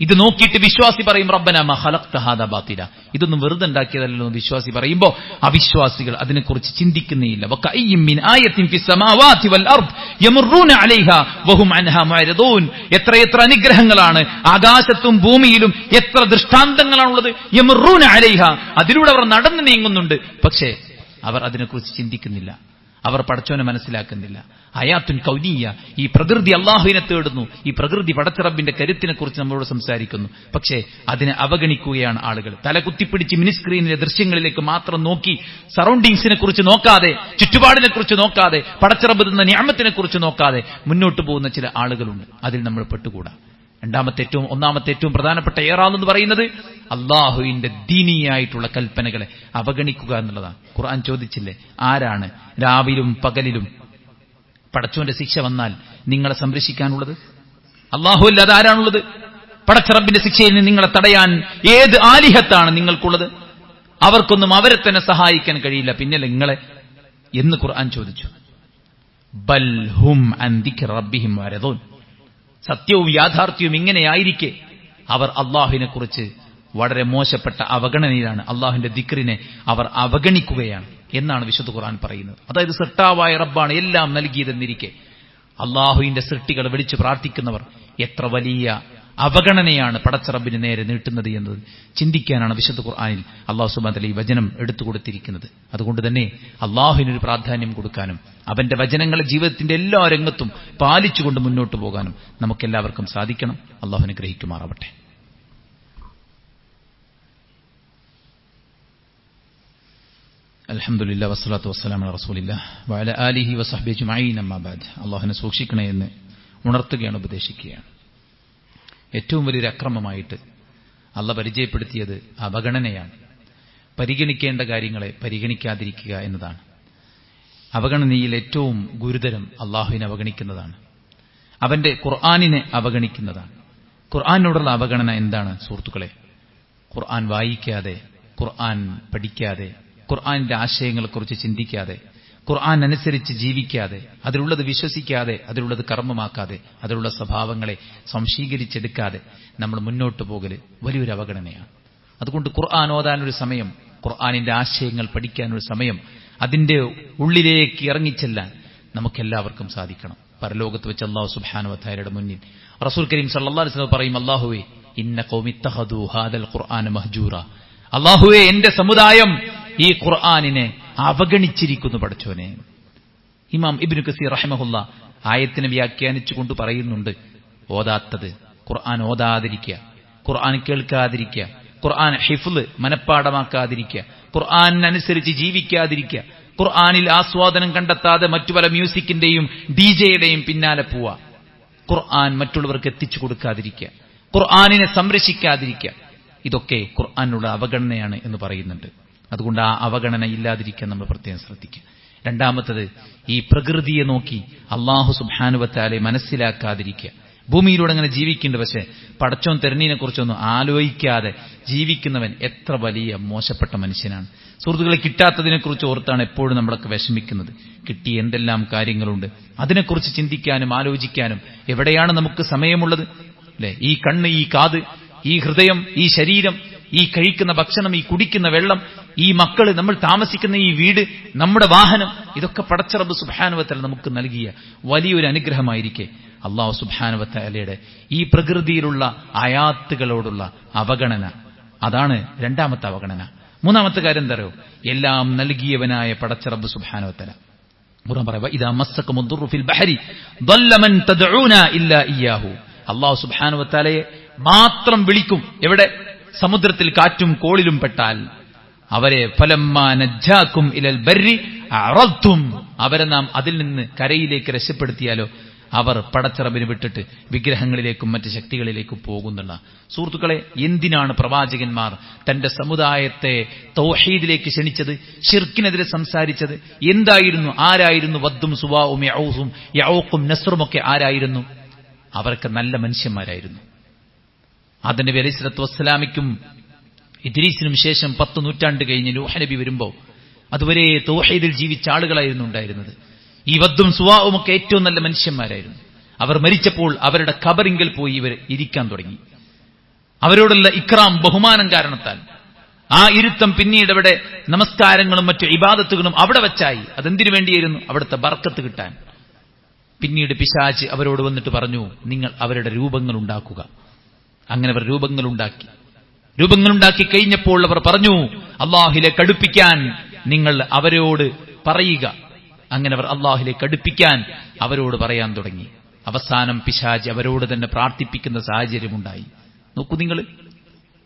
Speaker 1: ഇത് നോക്കിയിട്ട് വിശ്വാസി പറയും റബ്ബനാ മാ ഖലഖ്ത ഹാദാ ബാതില, ഇതൊന്നും വെറുതെ ഉണ്ടാക്കിയതല്ലോ വിശ്വാസി പറയുമ്പോൾ അവിശ്വാസികൾ അതിനെക്കുറിച്ച് ചിന്തിക്കുന്നേയില്ല. വകഅയ്യിൻ മിൻ ആയത്തിൻ ഫിസ് സമാവാതി വൽ അർദ് യമറൂന അലൈഹാ വഹും അൻഹാ മുഅരിദൂൻ. എത്രയെത്ര അനുഗ്രഹങ്ങളാണ് ആകാശത്തും ഭൂമിയിലും, എത്ര ദൃഷ്ടാന്തങ്ങളാണുള്ളത്. യമറൂന അലൈഹാ, അതിലൂടെ അവർ നടന്നു നീങ്ങുന്നുണ്ട്, പക്ഷേ അവർ അതിനെക്കുറിച്ച് ചിന്തിക്കുന്നില്ല. അവർ പടച്ചോനെ മനസ്സിലാക്കുന്നില്ല. ആയാത്തുൻ കൗനിയ, ഈ പ്രകൃതി അള്ളാഹുവിനെ തേടുന്നു. ഈ പ്രകൃതി പടച്ചറബിന്റെ കരുത്തിനെ കുറിച്ച് നമ്മളോട് സംസാരിക്കുന്നു, പക്ഷേ അതിനെ അവഗണിക്കുകയാണ് ആളുകൾ. തല കുത്തിപ്പിടിച്ച് മിനിസ്ക്രീനിലെ ദൃശ്യങ്ങളിലേക്ക് മാത്രം നോക്കി സറൗണ്ടിങ്സിനെ കുറിച്ച് നോക്കാതെ, ചുറ്റുപാടിനെ കുറിച്ച് നോക്കാതെ, പടച്ചറബ് തന്ന നിഅമത്തിനെ കുറിച്ച് നോക്കാതെ മുന്നോട്ട് പോകുന്ന ചില ആളുകളുണ്ട്. അതിൽ നമ്മൾ പെട്ടുകൂടാ. ഒന്നാമത്തെ ഏറ്റവും പ്രധാനപ്പെട്ട ഏറാമെന്ന് പറയുന്നത് അള്ളാഹുവിന്റെ ദീനിയായിട്ടുള്ള കൽപ്പനകളെ അവഗണിക്കുക എന്നുള്ളതാണ്. ഖുർആൻ ചോദിച്ചില്ലേ, ആരാണ് രാവിലും പകലിലും പടച്ചോന്റെ ശിക്ഷ വന്നാൽ നിങ്ങളെ സംരക്ഷിക്കാനുള്ളത്? അള്ളാഹു അല്ലാതെ ആരാണുള്ളത്? പടച്ചറബിന്റെ ശിക്ഷയിൽ നിന്ന് നിങ്ങളെ തടയാൻ ഏത് ആലിഹത്താണ് നിങ്ങൾക്കുള്ളത്? അവർക്കൊന്നും അവരെ തന്നെ സഹായിക്കാൻ കഴിയില്ല, പിന്നെ നിങ്ങളെ എന്ന് ഖുർആൻ ചോദിച്ചു. ബൽ ഹും അൻ ദിക്രി റബ്ബിഹിം മുഅരിദൂൻ. സത്യവും യാഥാർത്ഥ്യവും ഇങ്ങനെയായിരിക്കെ അവർ അള്ളാഹുവിനെ കുറിച്ച് വളരെ മോശപ്പെട്ട അവഗണനയിലാണ്. അള്ളാഹുവിന്റെ ദിക്റിനെ അവർ അവഗണിക്കുകയാണ് എന്നാണ് വിശുദ്ധ ഖുർആൻ പറയുന്നത്. അതായത് സൃഷ്ടാവായ റബ്ബാണ് എല്ലാം നൽകിയതെന്നിരിക്കെ അള്ളാഹുവിന്റെ സൃഷ്ടികൾ വിളിച്ച് പ്രാർത്ഥിക്കുന്നവർ എത്ര വലിയ അവഗണനയാണ് പടച്ചറബിന് നേരെ നീട്ടുന്നത് എന്നത് ചിന്തിക്കാനാണ് വിശുദ്ധ ഖുർആനിൽ അള്ളാഹു സുബ്ഹാനഹു വ തആല ഈ വചനം എടുത്തു കൊടുത്തിരിക്കുന്നത്. അതുകൊണ്ട് തന്നെ അള്ളാഹുവിനൊരു പ്രാധാന്യം കൊടുക്കാനും അവന്റെ വചനങ്ങളെ ജീവിതത്തിന്റെ എല്ലാ രംഗത്തും പാലിച്ചുകൊണ്ട് മുന്നോട്ട് പോകാനും നമുക്കെല്ലാവർക്കും സാധിക്കണം. അള്ളാഹു അനുഗ്രഹിക്കുമാറാവട്ടെ. അൽഹംദുലില്ലാഹി വസ്സലാത്തു വസ്സലാമു അലാ റസൂലില്ലാഹി വഅലാ ആലിഹി വസഹ്ബിഹി അജ്മഈൻ. അമ്മാ ബഅദ്. അള്ളാഹുവിനെ സൂക്ഷിക്കണേ എന്ന് ഉണർത്തുകയാണ്, ഉപദേശിക്കുകയാണ്. ഏറ്റവും വലിയൊരു അക്രമമായിട്ട് അള്ളാഹ് പരിചയപ്പെടുത്തിയത് അവഗണനയാണ്. പരിഗണിക്കേണ്ട കാര്യങ്ങളെ പരിഗണിക്കാതിരിക്കുക എന്നതാണ്. അവഗണനയിൽ ഏറ്റവും ഗുരുതരം അള്ളാഹുവിനെ അവഗണിക്കുന്നതാണ്, അവന്റെ ഖുർആനിനെ അവഗണിക്കുന്നതാണ്. ഖുർആനോടുള്ള അവഗണന എന്താണ് സുഹൃത്തുക്കളെ? ഖുർആൻ വായിക്കാതെ, ഖുർആൻ പഠിക്കാതെ, ഖുർആനിന്റെ ആശയങ്ങളെക്കുറിച്ച് ചിന്തിക്കാതെ, ഖുർആൻ അനുസരിച്ച് ജീവിക്കാതെ, അതിലുള്ളത് വിശ്വസിക്കാതെ, അതിലുള്ളത് കർമ്മമാക്കാതെ, അതിലുള്ള സ്വഭാവങ്ങളെ സംശീകരിച്ചെടുക്കാതെ നമ്മൾ മുന്നോട്ട് പോകല് വലിയൊരു അവഗണനയാണ്. അതുകൊണ്ട് ഖുർആൻ ഓതാനൊരു സമയം, ഖുർആനിന്റെ ആശയങ്ങൾ പഠിക്കാനൊരു സമയം, അതിന്റെ ഉള്ളിലേക്ക് ഇറങ്ങിച്ചെല്ലാൻ നമുക്കെല്ലാവർക്കും സാധിക്കണം. പരലോകത്ത് വെച്ച് അല്ലാഹു സുബ്ഹാനഹു വ തആലയുടെ മുന്നിൽ റസൂൽ കരീം സല്ലല്ലാഹു അലൈഹി വസല്ലം പറയും, അല്ലാഹുവേ ഇന്ന ഖൗമി ഇത്തഖദു ഹാദൽ ഖുർആന മഹ്ജൂറ. അല്ലാഹുവേ എന്റെ സമുദായം ഈ ഖുർആനിനെ അവഗണിച്ചിരിക്കുന്നു പടച്ചോനെ. ഇമാം ഇബ്നു കസീർ റഹിമഹുല്ലാ ആയത്തിനെ വ്യാഖ്യാനിച്ചുകൊണ്ട് പറയുന്നുണ്ട്, ഓതാത്തത്, ഖുർആൻ ഓതാതിരിക്കുക, ഖുർആൻ കേൾക്കാതിരിക്കുക, ഖുർആൻ ഹിഫ്ള് മനഃപ്പാഠമാക്കാതിരിക്കുക, ഖുർആനനുസരിച്ച് ജീവിക്കാതിരിക്കുക, ഖുർആനിൽ ആസ്വാദനം കണ്ടെത്താതെ മറ്റു പല മ്യൂസിക്കിന്റെയും ഡിജെയുടെയും പിന്നാലെ പോവുക, ഖുർആൻ മറ്റുള്ളവർക്ക് എത്തിച്ചു കൊടുക്കാതിരിക്കുക, ഖുർആനിനെ സംരക്ഷിക്കാതിരിക്കുക, ഇതൊക്കെ ഖുർആനുള്ള അവഗണനയാണ് എന്ന് പറയുന്നുണ്ട്. അതുകൊണ്ട് ആ അവഗണന ഇല്ലാതിരിക്കാൻ നമ്മൾ പ്രത്യേകം ശ്രദ്ധിക്കുക. രണ്ടാമത്തത്, ഈ പ്രകൃതിയെ നോക്കി അല്ലാഹു സുബ്ഹാനഹു വ തആലയെ മനസ്സിലാക്കാതിരിക്കുക, ഭൂമിയിലൂടെ അങ്ങനെ ജീവിക്കുന്നുണ്ട്. പക്ഷെ പടച്ചോൻ തരുന്നതിനെ കുറിച്ചൊന്നും ആലോചിക്കാതെ ജീവിക്കുന്നവൻ എത്ര വലിയ മോശപ്പെട്ട മനുഷ്യനാണ്. സുഹൃത്തുക്കളെ, കിട്ടാത്തതിനെക്കുറിച്ച് ഓർത്താണ് എപ്പോഴും നമ്മളൊക്കെ വിഷമിക്കുന്നത്. കിട്ടി എന്തെല്ലാം കാര്യങ്ങളുണ്ട്, അതിനെക്കുറിച്ച് ചിന്തിക്കാനും ആലോചിക്കാനും എവിടെയാണ് നമുക്ക് സമയമുള്ളത്? അല്ലെ, ഈ കണ്ണ്, ഈ കാത്, ഈ ഹൃദയം, ഈ ശരീരം, ഈ കഴിക്കുന്ന ഭക്ഷണം, ഈ കുടിക്കുന്ന വെള്ളം, ഈ മക്കള്, നമ്മൾ താമസിക്കുന്ന ഈ വീട്, നമ്മുടെ വാഹനം, ഇതൊക്കെ പടച്ച റബ്ബ് സുബ്ഹാനഹു വ തആല നമുക്ക് നൽകിയ വലിയൊരു അനുഗ്രഹമായിരിക്കെ അല്ലാഹു സുബ്ഹാനഹു വ തആലയുടെ ഈ പ്രകൃതിയിലുള്ള ആയാത്തുകളോടുള്ള അവഗണന, അതാണ് രണ്ടാമത്തെ അവഗണന. മൂന്നാമത്തെ കാര്യം എന്താ അറിയോ? എല്ലാം നൽകിയവനായ പടച്ച റബ്ബ് സുബ്ഹാനഹു വ തആല ഖുർആൻ പറയുക, ഇദാ മസ്സകുമുദ്ദുറു ഫിൽ ബഹരി ضل من തദ്ഊന ഇല്ലാ ഇയ്യാഹു. അല്ലാഹു സുബ്ഹാനഹു വ തആലയെ മാത്രം വിളിക്കും എവിടെ? സമുദ്രത്തിൽ കാറ്റും കോളിലും പെട്ടാൽ. അവരെ ഫലമ്മാ നജ്ജാകും ഇലൽ ബർരി അറദ്തും, അവരെ നാം അതിൽ നിന്ന് കരയിലേക്ക് രക്ഷപ്പെടുത്തിയാലോ അവർ പടച്ചറബിന് വിട്ടിട്ട് വിഗ്രഹങ്ങളിലേക്കും മറ്റ് ശക്തികളിലേക്കും പോകുന്നുള്ള. സുഹൃത്തുക്കളെ, എന്തിനാണ് പ്രവാചകന്മാർ തന്റെ സമുദായത്തെ തൗഹീദിലേക്ക് ക്ഷണിച്ചത്, ശിർക്കിനെതിരെ സംസാരിച്ചത്? എന്തായിരുന്നു, ആരായിരുന്നു വദ്ദും സുവാഉം യഊസും യഊഖും നസ്റുമൊക്കെ ആരായിരുന്നു? അവരൊക്കെ നല്ല മനുഷ്യന്മാരായിരുന്നു. ആദം നബി അലൈഹി സ്വല്ലത്തു വസ്സലാമിക്കും ഇദ്രീസിനും ശേഷം 10 നൂറ്റാണ്ട് കഴിഞ്ഞ് നൂഹ് നബി വരുമ്പോൾ അതുവരെ തൗഹീദിൽ ജീവിച്ച ആളുകളായിരുന്നു ഉണ്ടായിരുന്നത്. ഈ വദ്ദും സുവാഉം ഒക്കെ ഏറ്റവും നല്ല മനുഷ്യന്മാരായിരുന്നു. അവർ മരിച്ചപ്പോൾ അവരുടെ ഖബറിങ്കൽ പോയി ഇവർ ഇരിക്കാൻ തുടങ്ങി. അവരോടുള്ള ഇക്റാം, ബഹുമാനം കാരണത്താൽ ആ ഇരുത്തം പിന്നീട് അവിടെ നമസ്കാരങ്ങളും മറ്റു ഇബാദത്തുകളും അവിടെ വെച്ചായി. അതെന്തിനു വേണ്ടിയായിരുന്നു? അവിടുത്തെ ബർക്കത്ത് കിട്ടാൻ. പിന്നീട് പിശാച് അവരോട് വന്നിട്ട് പറഞ്ഞു, നിങ്ങൾ അവരുടെ രൂപങ്ങൾ ഉണ്ടാക്കുക. അങ്ങനെ അവർ രൂപങ്ങളുണ്ടാക്കി കഴിഞ്ഞപ്പോൾ അവർ പറഞ്ഞു, അല്ലാഹുവിലേക്ക് അടുപ്പിക്കാൻ നിങ്ങൾ അവരോട് പറയുക. അങ്ങനെ അവർ അല്ലാഹുവിലേക്ക് അടുപ്പിക്കാൻ അവരോട് പറയാൻ തുടങ്ങി. അവസാനം പിശാച് അവരോട് തന്നെ പ്രാർത്ഥിപ്പിക്കുന്ന സാഹചര്യമുണ്ടായി. നോക്കൂ നിങ്ങൾ,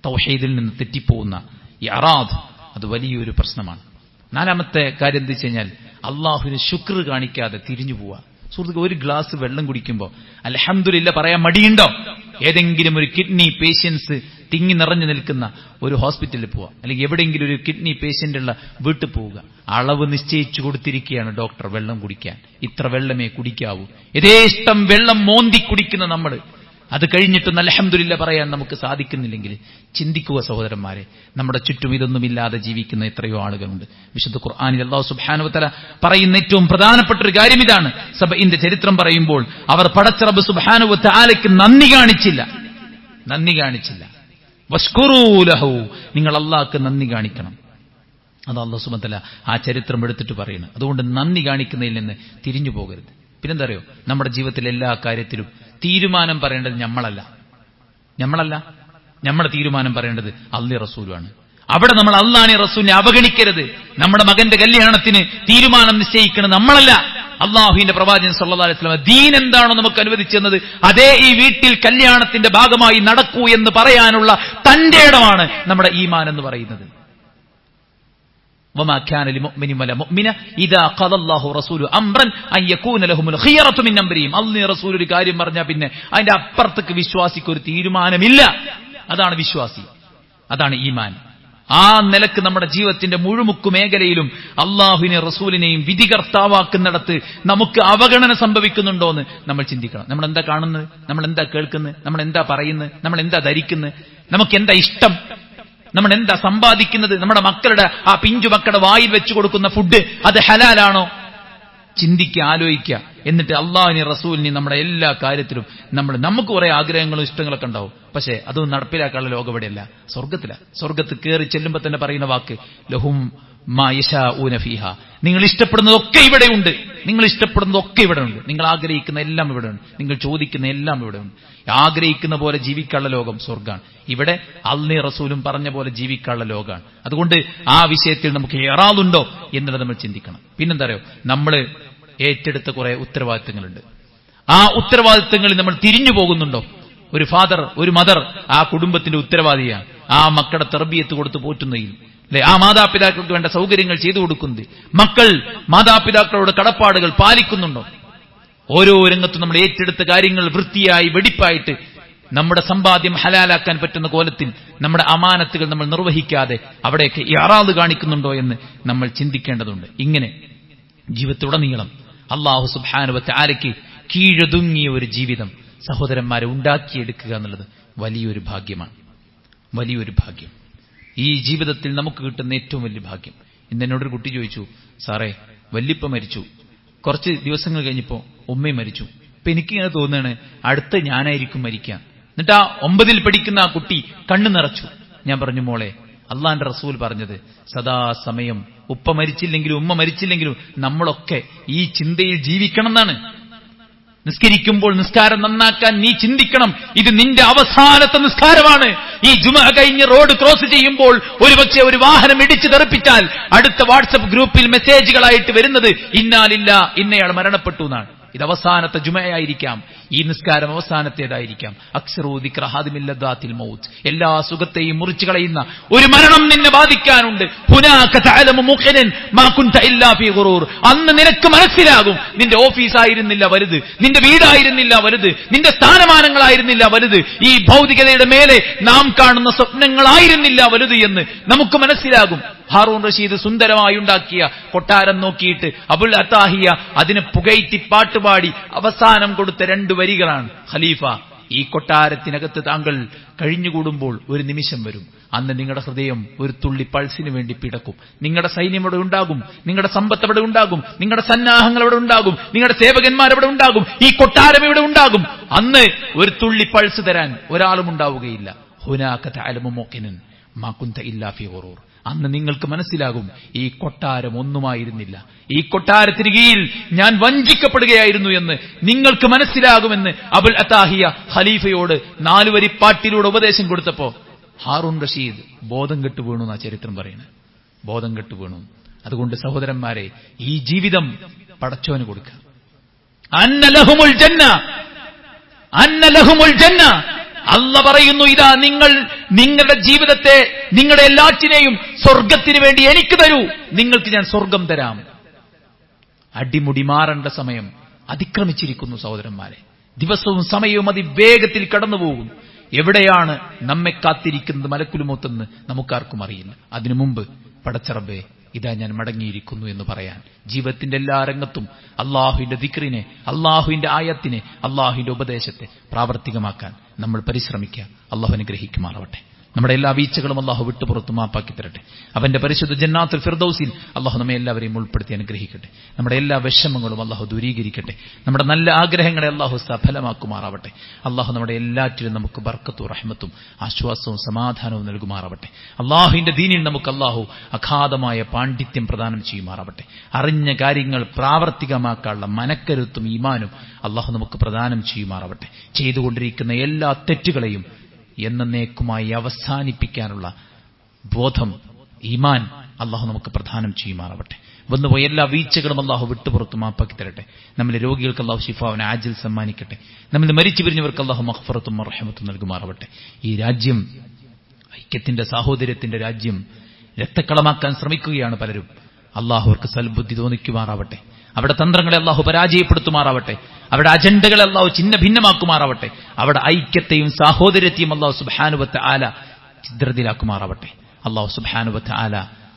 Speaker 1: തൗഹീദിൽ നിന്ന് തെറ്റിപ്പോകുന്ന ഈ അറാദ്, അത് വലിയൊരു പ്രശ്നമാണ്. നാലാമത്തെ കാര്യം എന്താ വെച്ച് കഴിഞ്ഞാൽ, അല്ലാഹുവിന് ശുക്ർ കാണിക്കാതെ തിരിഞ്ഞു പോവുക. സുഹൃത്തുക്കൾ, ഒരു ഗ്ലാസ് വെള്ളം കുടിക്കുമ്പോൾ അൽഹംദുലില്ലാ പറയാൻ മടിയുണ്ടോ? ഏതെങ്കിലും ഒരു കിഡ്നി പേഷ്യൻസ് തിങ്ങി നിറഞ്ഞു നിൽക്കുന്ന ഒരു ഹോസ്പിറ്റലിൽ പോവുക, അല്ലെങ്കിൽ എവിടെയെങ്കിലും ഒരു കിഡ്നി പേഷ്യന്റ് ഉള്ള വീട്ടിൽ പോവുക. അളവ് നിശ്ചയിച്ചു കൊടുത്തിരിക്കുകയാണ് ഡോക്ടർ വെള്ളം കുടിക്കാൻ. ഇത്ര വെള്ളമേ കുടിക്കാവൂ. യഥേഷ്ടം വെള്ളം മോന്തി കുടിക്കുന്ന നമ്മൾ, അത് കഴിഞ്ഞിട്ടും അൽഹംദുലില്ലാ പറയാൻ നമുക്ക് സാധിക്കുന്നില്ലെങ്കിൽ ചിന്തിക്കുക സഹോദരന്മാരെ, നമ്മുടെ ചുറ്റും ഇതൊന്നുമില്ലാതെ ജീവിക്കുന്ന എത്രയോ ആളുകളുണ്ട്. വിശുദ്ധ ഖുർആനിൽ അല്ലാഹു സുബ്ഹാനഹു വ തആല പറയുന്ന ഏറ്റവും പ്രധാനപ്പെട്ട ഒരു കാര്യം ഇതാണ്. സബഇന്റെ ചരിത്രം പറയുമ്പോൾ അവർ പടച്ച റബ്ബ് സുബ്ഹാനഹു വ തആലയ്ക്ക് നന്ദി കാണിച്ചില്ല. വഷ്കുറൂ ലഹു, നിങ്ങൾ അല്ലാഹുക്ക് നന്ദി കാണിക്കണം. അത് അല്ലാഹു സുബ്ഹാനഹു വ തആല ആ ചരിത്രം എടുത്തിട്ട് പറയുന്നു. അതുകൊണ്ട് നന്ദി കാണിക്കുന്നതിൽ നിന്ന് തിരിഞ്ഞു പോകരുത്. പിന്നെന്താ അറിയോ, നമ്മുടെ ജീവിതത്തിലെ എല്ലാ കാര്യത്തിലും തീരുമാനം പറയേണ്ടത് നമ്മളല്ല. നമ്മുടെ തീരുമാനം പറയേണ്ടത് അല്ലാഹു റസൂലുമാണ്. അവിടെ നമ്മൾ അല്ലാഹുവിനെ റസൂലിനെ അവഗണിക്കരുത്. നമ്മുടെ മകന്റെ കല്യാണത്തിന് തീരുമാനം നിശ്ചയിക്കുന്നത് നമ്മളല്ല, അല്ലാഹുവിന്റെ പ്രവാചകൻ സല്ലല്ലാഹു അലൈഹി വസല്ലം. ദീൻ എന്താണോ നമുക്ക് അനുവദിച്ചെന്നത് അതേ ഈ വീട്ടിൽ കല്യാണത്തിന്റെ ഭാഗമായി നടക്കൂ എന്ന് പറയാനുള്ള തന്റെ ഇടമാണ് നമ്മുടെ ഈമാൻ എന്ന് പറയുന്നത്. വമാ കാന ലിമുഅ്മിനിൻ വലാ മുഅ്മിന ഇദാ ഖദ അല്ലാഹു റസൂലു അംറൻ അൻ യകൂന ലഹുൽ ഖിയറതു മിൻ അംരിഹിം. അല്ലാഹു റസൂൽ ഒരു കാര്യം പറഞ്ഞാൽ പിന്നെ അതിന്റെ അപ്പുറത്തേക്ക് വിശ്വാസിക്ക് ഒരു തീരുമാനമില്ല. അതാണ് വിശ്വാസി, അതാണ് ഈമാൻ. ആ നിലക്ക് നമ്മുടെ ജീവിതത്തിന്റെ മുഴുമുക്കു മേഖലയിലും അള്ളാഹുവിനെ റസൂലിനെയും വിധികർത്താവാക്കുന്നിടത്ത് നമുക്ക് അവഗണന സംഭവിക്കുന്നുണ്ടോ എന്ന് നമ്മൾ ചിന്തിക്കണം. നമ്മൾ എന്താ കാണുന്നത്, നമ്മൾ എന്താ കേൾക്കുന്നത്, നമ്മൾ എന്താ പറയുന്നത്, നമ്മൾ എന്താ ധരിക്കുന്നത്, നമുക്ക് എന്താ ഇഷ്ടം, നമ്മൾ എന്താ സമ്പാദിക്കുന്നത്, നമ്മുടെ മക്കളുടെ ആ പിഞ്ചു മക്കളുടെ വായിൽ വെച്ചു കൊടുക്കുന്ന ഫുഡ് അത് ഹലാലാണോ? ചിന്തിക്കുക, ആലോചിക്കുക. എന്നിട്ട് അള്ളാഹുവിനെ റസൂലിനെ നമ്മുടെ എല്ലാ കാര്യത്തിലും നമുക്ക് കുറെ ആഗ്രഹങ്ങളും ഇഷ്ടങ്ങളൊക്കെ ഉണ്ടാവും. പക്ഷേ അതൊന്നും നടപ്പിലാക്കാനുള്ള ലോകം ഇവിടെയല്ല, സ്വർഗത്ത് കയറി ചെല്ലുമ്പോൾ തന്നെ പറയുന്ന വാക്ക് ലഹും മാ യശാഊന ഫീഹ. നിങ്ങൾ ഇഷ്ടപ്പെടുന്നതൊക്കെ ഇവിടെയുണ്ട്, നിങ്ങൾ ആഗ്രഹിക്കുന്ന എല്ലാം ഇവിടെയുണ്ട്, നിങ്ങൾ ചോദിക്കുന്ന എല്ലാം ഇവിടെയുണ്ട്. ആഗ്രഹിക്കുന്ന പോലെ ജീവിക്കാനുള്ള ലോകം സ്വർഗ്ഗാണ്. ഇവിടെ അല്ലാഹുവിന്റെ റസൂലും പറഞ്ഞ പോലെ ജീവിക്കാനുള്ള ലോകമാണ്. അതുകൊണ്ട് ആ വിഷയത്തിൽ നമുക്ക് ഇറാദുണ്ടോ എന്നുള്ളത് നമ്മൾ ചിന്തിക്കണം. പിന്നെന്താ അറിയോ, നമ്മൾ ഏറ്റെടുത്ത കുറെ ഉത്തരവാദിത്തങ്ങളുണ്ട്. ആ ഉത്തരവാദിത്തങ്ങളിൽ നമ്മൾ തിരിഞ്ഞു പോകുന്നുണ്ടോ? ഒരു ഫാദർ, ഒരു മദർ ആ കുടുംബത്തിന്റെ ഉത്തരവാദിയാണ്. ആ മക്കളുടെ തർബിയത്ത് കൊടുത്ത് പോറ്റുന്നതിൽ, അല്ലെ, ആ മാതാപിതാക്കൾക്ക് വേണ്ട സൗകര്യങ്ങൾ ചെയ്തു കൊടുക്കുന്നത്, മക്കൾ മാതാപിതാക്കളോട് കടപ്പാടുകൾ പാലിക്കുന്നുണ്ടോ? ഓരോ രംഗത്തും നമ്മൾ ഏറ്റെടുത്ത കാര്യങ്ങൾ വൃത്തിയായി വെടിപ്പായിട്ട് നമ്മുടെ സമ്പാദ്യം ഹലാലാക്കാൻ പറ്റുന്ന കോലത്തിൽ നമ്മുടെ അമാനത്തുകൾ നമ്മൾ നിർവഹിക്കാതെ അവിടെയൊക്കെ ഇറാദ് കാണിക്കുന്നുണ്ടോ എന്ന് നമ്മൾ ചിന്തിക്കേണ്ടതുണ്ട്. ഇങ്ങനെ ജീവിതത്തിലുടനീളം അല്ലാഹു സുബ്ഹാനഹു വ തആലയ്ക്ക് കീഴൊതുങ്ങിയ ഒരു ജീവിതം സഹോദരന്മാരെ ഉണ്ടാക്കിയെടുക്കുക എന്നുള്ളത് വലിയൊരു ഭാഗ്യമാണ്. വലിയൊരു ഭാഗ്യം. ഈ ജീവിതത്തിൽ നമുക്ക് കിട്ടുന്ന ഏറ്റവും വലിയ ഭാഗ്യം. ഇന്ന് എന്നോടൊരു കുട്ടി ചോദിച്ചു, സാറേ വല്യപ്പ മരിച്ചു, കുറച്ച് ദിവസങ്ങൾ കഴിഞ്ഞപ്പോൾ ഉമ്മയും മരിച്ചു. ഇപ്പൊ എനിക്കിങ്ങനെ തോന്നുകയാണ് അടുത്ത ഞാനായിരിക്കും മരിക്കുക. എന്നിട്ട് ആ 9ൽ പഠിക്കുന്ന ആ കുട്ടി കണ്ണു നിറച്ചു. ഞാൻ പറഞ്ഞു, മോളെ, അള്ളാന്റെ റസൂൽ പറഞ്ഞത് സദാസമയം ഉപ്പ മരിച്ചില്ലെങ്കിലും ഉമ്മ മരിച്ചില്ലെങ്കിലും നമ്മളൊക്കെ ഈ ചിന്തയിൽ ജീവിക്കണം എന്നാണ്. നിസ്കരിക്കുമ്പോൾ നിസ്കാരം നന്നാക്കാൻ നീ ചിന്തിക്കണം, ഇത് നിന്റെ അവസാനത്തെ നിസ്കാരമാണ്. ഈ ജുമഅ കഴിഞ്ഞ് റോഡ് ക്രോസ് ചെയ്യുമ്പോൾ ഒരുപക്ഷെ ഒരു വാഹനം ഇടിച്ചു തെറിപ്പിച്ചാൽ അടുത്ത വാട്സപ്പ് ഗ്രൂപ്പിൽ മെസ്സേജുകളായിട്ട് വരുന്നത് ഇന്നാലില്ല, ഇന്നയാൾ മരണപ്പെട്ടു എന്നാണ്. ഇത് അവസാനത്തെ ജുമഅയായിരിക്കാം, ഈ നിസ്കാരം അവസാനത്തേതായിരിക്കാം. അക്സറൂ ദിക്റ ഹാദിമിൽ ലദ്ദാത്തിൽ മൗത്ത്, എല്ലാ സുഖത്തെയും മുറിച്ചു കളയുന്ന ഒരു മരണം നിന്നെ ബാധിക്കാനുണ്ട്. ഹുനാക തഅലമു മുഖിനൻ മാ കുൻത ഇല്ലാ ഫീ ഗുറൂർ. അന്ന് നിനക്ക് മനസ്സിലാകും നിന്റെ ഓഫീസായിരുന്നില്ല വലുത്, നിന്റെ വീടായിരുന്നില്ല വലുത്, നിന്റെ സ്ഥാനമാനങ്ങളായിരുന്നില്ല വലുത്, ഈ ഭൗതികതയുടെ മേലെ നാം കാണുന്ന സ്വപ്നങ്ങളായിരുന്നില്ല വലുത് എന്ന് നമുക്ക് മനസ്സിലാകും. ഹാറൂൺ റഷീദ് സുന്ദരമായി ഉണ്ടാക്കിയ കൊട്ടാരം നോക്കിയിട്ട് അബുൽ അത്താഹിയ അതിനെ പുകഴ്ത്തി പാട്ടുപാടി അവസാനം കൊടുത്ത 2 വരികളാണ്, ഖലീഫ, ഈ കൊട്ടാരത്തിനകത്ത് താങ്കൾ കഴിഞ്ഞുകൂടുമ്പോൾ ഒരു നിമിഷം വരും, അന്ന് നിങ്ങളുടെ ഹൃദയം ഒരു തുള്ളി പൾസിന് വേണ്ടി പിടക്കും. നിങ്ങളുടെ സൈന്യം അവിടെ ഉണ്ടാകും, നിങ്ങളുടെ സമ്പത്ത് അവിടെ ഉണ്ടാകും, നിങ്ങളുടെ സന്നാഹങ്ങൾ അവിടെ ഉണ്ടാകും, നിങ്ങളുടെ സേവകന്മാരവിടെ ഉണ്ടാകും, ഈ കൊട്ടാരം ഇവിടെ ഉണ്ടാകും. അന്ന് ഒരു തുള്ളി പൾസ് തരാൻ ഒരാളും ഉണ്ടാവുകയില്ല. ഹുനാക തഅലമു മുഖിനൻ മാ കുൻത ഇല്ലാ ഫീ ഗുറൂർ. അന്ന് നിങ്ങൾക്ക് മനസ്സിലാകും ഈ കൊട്ടാരം ഒന്നുമായിരുന്നില്ല, ഈ കൊട്ടാരത്തിന് കീഴിൽ ഞാൻ വഞ്ചിക്കപ്പെടുകയായിരുന്നു എന്ന് നിങ്ങൾക്ക് മനസ്സിലാകുമെന്ന് അബുൽ അത്താഹിയ ഖലീഫയോട് 4 വരി പാട്ടിലൂടെ ഉപദേശം കൊടുത്തപ്പോ ഹാറൂൺ റഷീദ് ബോധം കെട്ടു വീണു എന്നാ ചരിത്രം പറയുന്നത്. ബോധം കെട്ടു വീണു. അതുകൊണ്ട് സഹോദരന്മാരെ, ഈ ജീവിതം പടച്ചോന് കൊടുക്കുക. അന്ന ലഹുമുൽ ജന്ന, അന്ന ലഹുമുൽ ജന്ന. അല്ല പറയുന്നു, ഇതാ നിങ്ങൾ നിങ്ങളുടെ ജീവിതത്തെ, നിങ്ങളുടെ എല്ലാറ്റിനെയും സ്വർഗത്തിന് വേണ്ടി എനിക്ക് തരൂ, നിങ്ങൾക്ക് ഞാൻ സ്വർഗം തരാം. അടിമുടി മാറേണ്ട സമയം അതിക്രമിച്ചിരിക്കുന്നു സഹോദരന്മാരെ. ദിവസവും സമയവും അതിവേഗത്തിൽ കടന്നുപോകും. എവിടെയാണ് നമ്മെ കാത്തിരിക്കുന്നത് മലക്കുൽ മൗത്തെന്ന് നമുക്കാർക്കും അറിയില്ല. അതിനു മുമ്പ് പടച്ചറബേ, ഇതാ ഞാൻ മടങ്ങിയിരിക്കുന്നു എന്ന് പറയാൻ ജീവിതത്തിന്റെ എല്ലാ രംഗത്തും അള്ളാഹുവിന്റെ ദിക്റിനെ, അള്ളാഹുവിന്റെ ആയത്തിനെ, അള്ളാഹുവിന്റെ ഉപദേശത്തെ പ്രാവർത്തികമാക്കാൻ നമ്മൾ പരിശ്രമിക്കുക. അള്ളാഹു അനുഗ്രഹിക്കുമാറാവട്ടെ. നമ്മുടെ എല്ലാ വീഴ്ചകളും അള്ളാഹു വിട്ടുപുറത്ത് മാപ്പാക്കി തരട്ടെ. അവന്റെ പരിശുദ്ധ ജന്നാത്തുൽ ഫിർദൗസിൽ അള്ളാഹു നമ്മെ എല്ലാവരെയും ഉൾപ്പെടുത്തി അനുഗ്രഹിക്കട്ടെ. നമ്മുടെ എല്ലാ വിഷമങ്ങളും അള്ളാഹു ദൂരീകരിക്കട്ടെ. നമ്മുടെ നല്ല ആഗ്രഹങ്ങളെ അള്ളാഹു സഫലമാക്കുമാറാവട്ടെ. അള്ളാഹു നമ്മുടെ എല്ലാറ്റിലും നമുക്ക് ബർക്കത്തും റഹ്മത്തും ആശ്വാസവും സമാധാനവും നൽകുമാറാവട്ടെ. അള്ളാഹുവിന്റെ ദീനിൽ നമുക്ക് അള്ളാഹു അഗാധമായ പാണ്ഡിത്യം പ്രദാനം ചെയ്യുമാറാവട്ടെ. അറിഞ്ഞ കാര്യങ്ങൾ പ്രാവർത്തികമാക്കാനുള്ള മനക്കരുത്തും ഈമാനും അള്ളാഹു നമുക്ക് പ്രദാനം ചെയ്യുമാറാവട്ടെ. ചെയ്തുകൊണ്ടിരിക്കുന്ന എല്ലാ തെറ്റുകളെയും എന്നേക്കുമായി അവസാനിപ്പിക്കാനുള്ള ബോധം, ഈമാൻ അള്ളാഹു നമുക്ക് പ്രദാനം ചെയ്യുമാറാവട്ടെ. വന്നുപോയ എല്ലാ വീഴ്ചകളും അള്ളാഹു വിട്ടുപുറത്ത് മാപ്പാക്കി തരട്ടെ. നമ്മിലെ രോഗികൾക്ക് അള്ളാഹു ശിഫാവിനെ ആജിൽ സമ്മാനിക്കട്ടെ. നമ്മിൽ മരിച്ചു പിരിഞ്ഞവർക്ക് അള്ളാഹു മഗ്ഫിറത്തും റഹ്മത്തും നൽകുമാറാവട്ടെ. ഈ രാജ്യം ഐക്യത്തിന്റെ, സാഹോദര്യത്തിന്റെ രാജ്യം രക്തക്കളമാക്കാൻ ശ്രമിക്കുകയാണ് പലരും. അള്ളാഹു അവർക്ക് സൽബുദ്ധി തോന്നിക്കുമാറാവട്ടെ. അവിടെ തന്ത്രങ്ങളെ അള്ളാഹു പരാജയപ്പെടുത്തുമാറാവട്ടെ. അവിടെ അജണ്ടകളെ അള്ളാഹു ചിഹ്ന ഭിന്നമാക്കുമാറാവട്ടെ. അവിടെ ഐക്യത്തെയും സാഹോദര്യത്തെയും അള്ളാഹു സുബ്ഹാനഹു വ തആല ചിദ്രത്തിലാക്കുമാറാവട്ടെ. അള്ളാഹു സുബ്ഹാനഹു വ തആല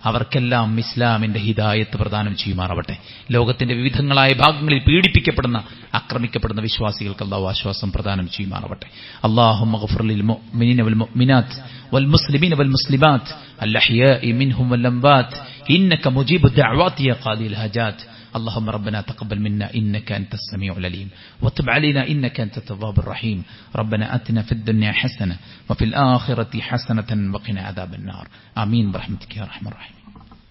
Speaker 1: അവർക്കെല്ലാം ഇസ്ലാമിന്റെ ഹിദായത്ത് പ്രദാനം ചെയ്യുമാറാവട്ടെ. ലോകത്തിന്റെ വിവിധങ്ങളായ ഭാഗങ്ങളിൽ പീഡിപ്പിക്കപ്പെടുന്ന, ആക്രമിക്കപ്പെടുന്ന വിശ്വാസികൾക്ക് അള്ളാഹു ആശ്വാസം പ്രദാനം ചെയ്യുമാറാവട്ടെ. അല്ലാഹുമ്മ ഗ്ഫിർ ലിൽ മുഅ്മിനീന വൽ മുഅ്മിനാത്ത് വൽ മുസ്ലിമീന വൽ മുസ്ലിമാത്ത് അൽ അഹ്യാഇ മിൻഹും വൽ അംവാത്ത് ഇന്നക മുജീബു ദഅവാതി യാ ഖാദിൽ ഹജാത്ത്. اللهم ربنا تقبل منا إنك أنت السميع العليم وتب علينا إنك أنت التواب الرحيم. ربنا آتنا في الدنيا حسنة وفي الآخرة حسنة وقنا عذاب النار. آمين برحمتك يا أرحم الراحمين.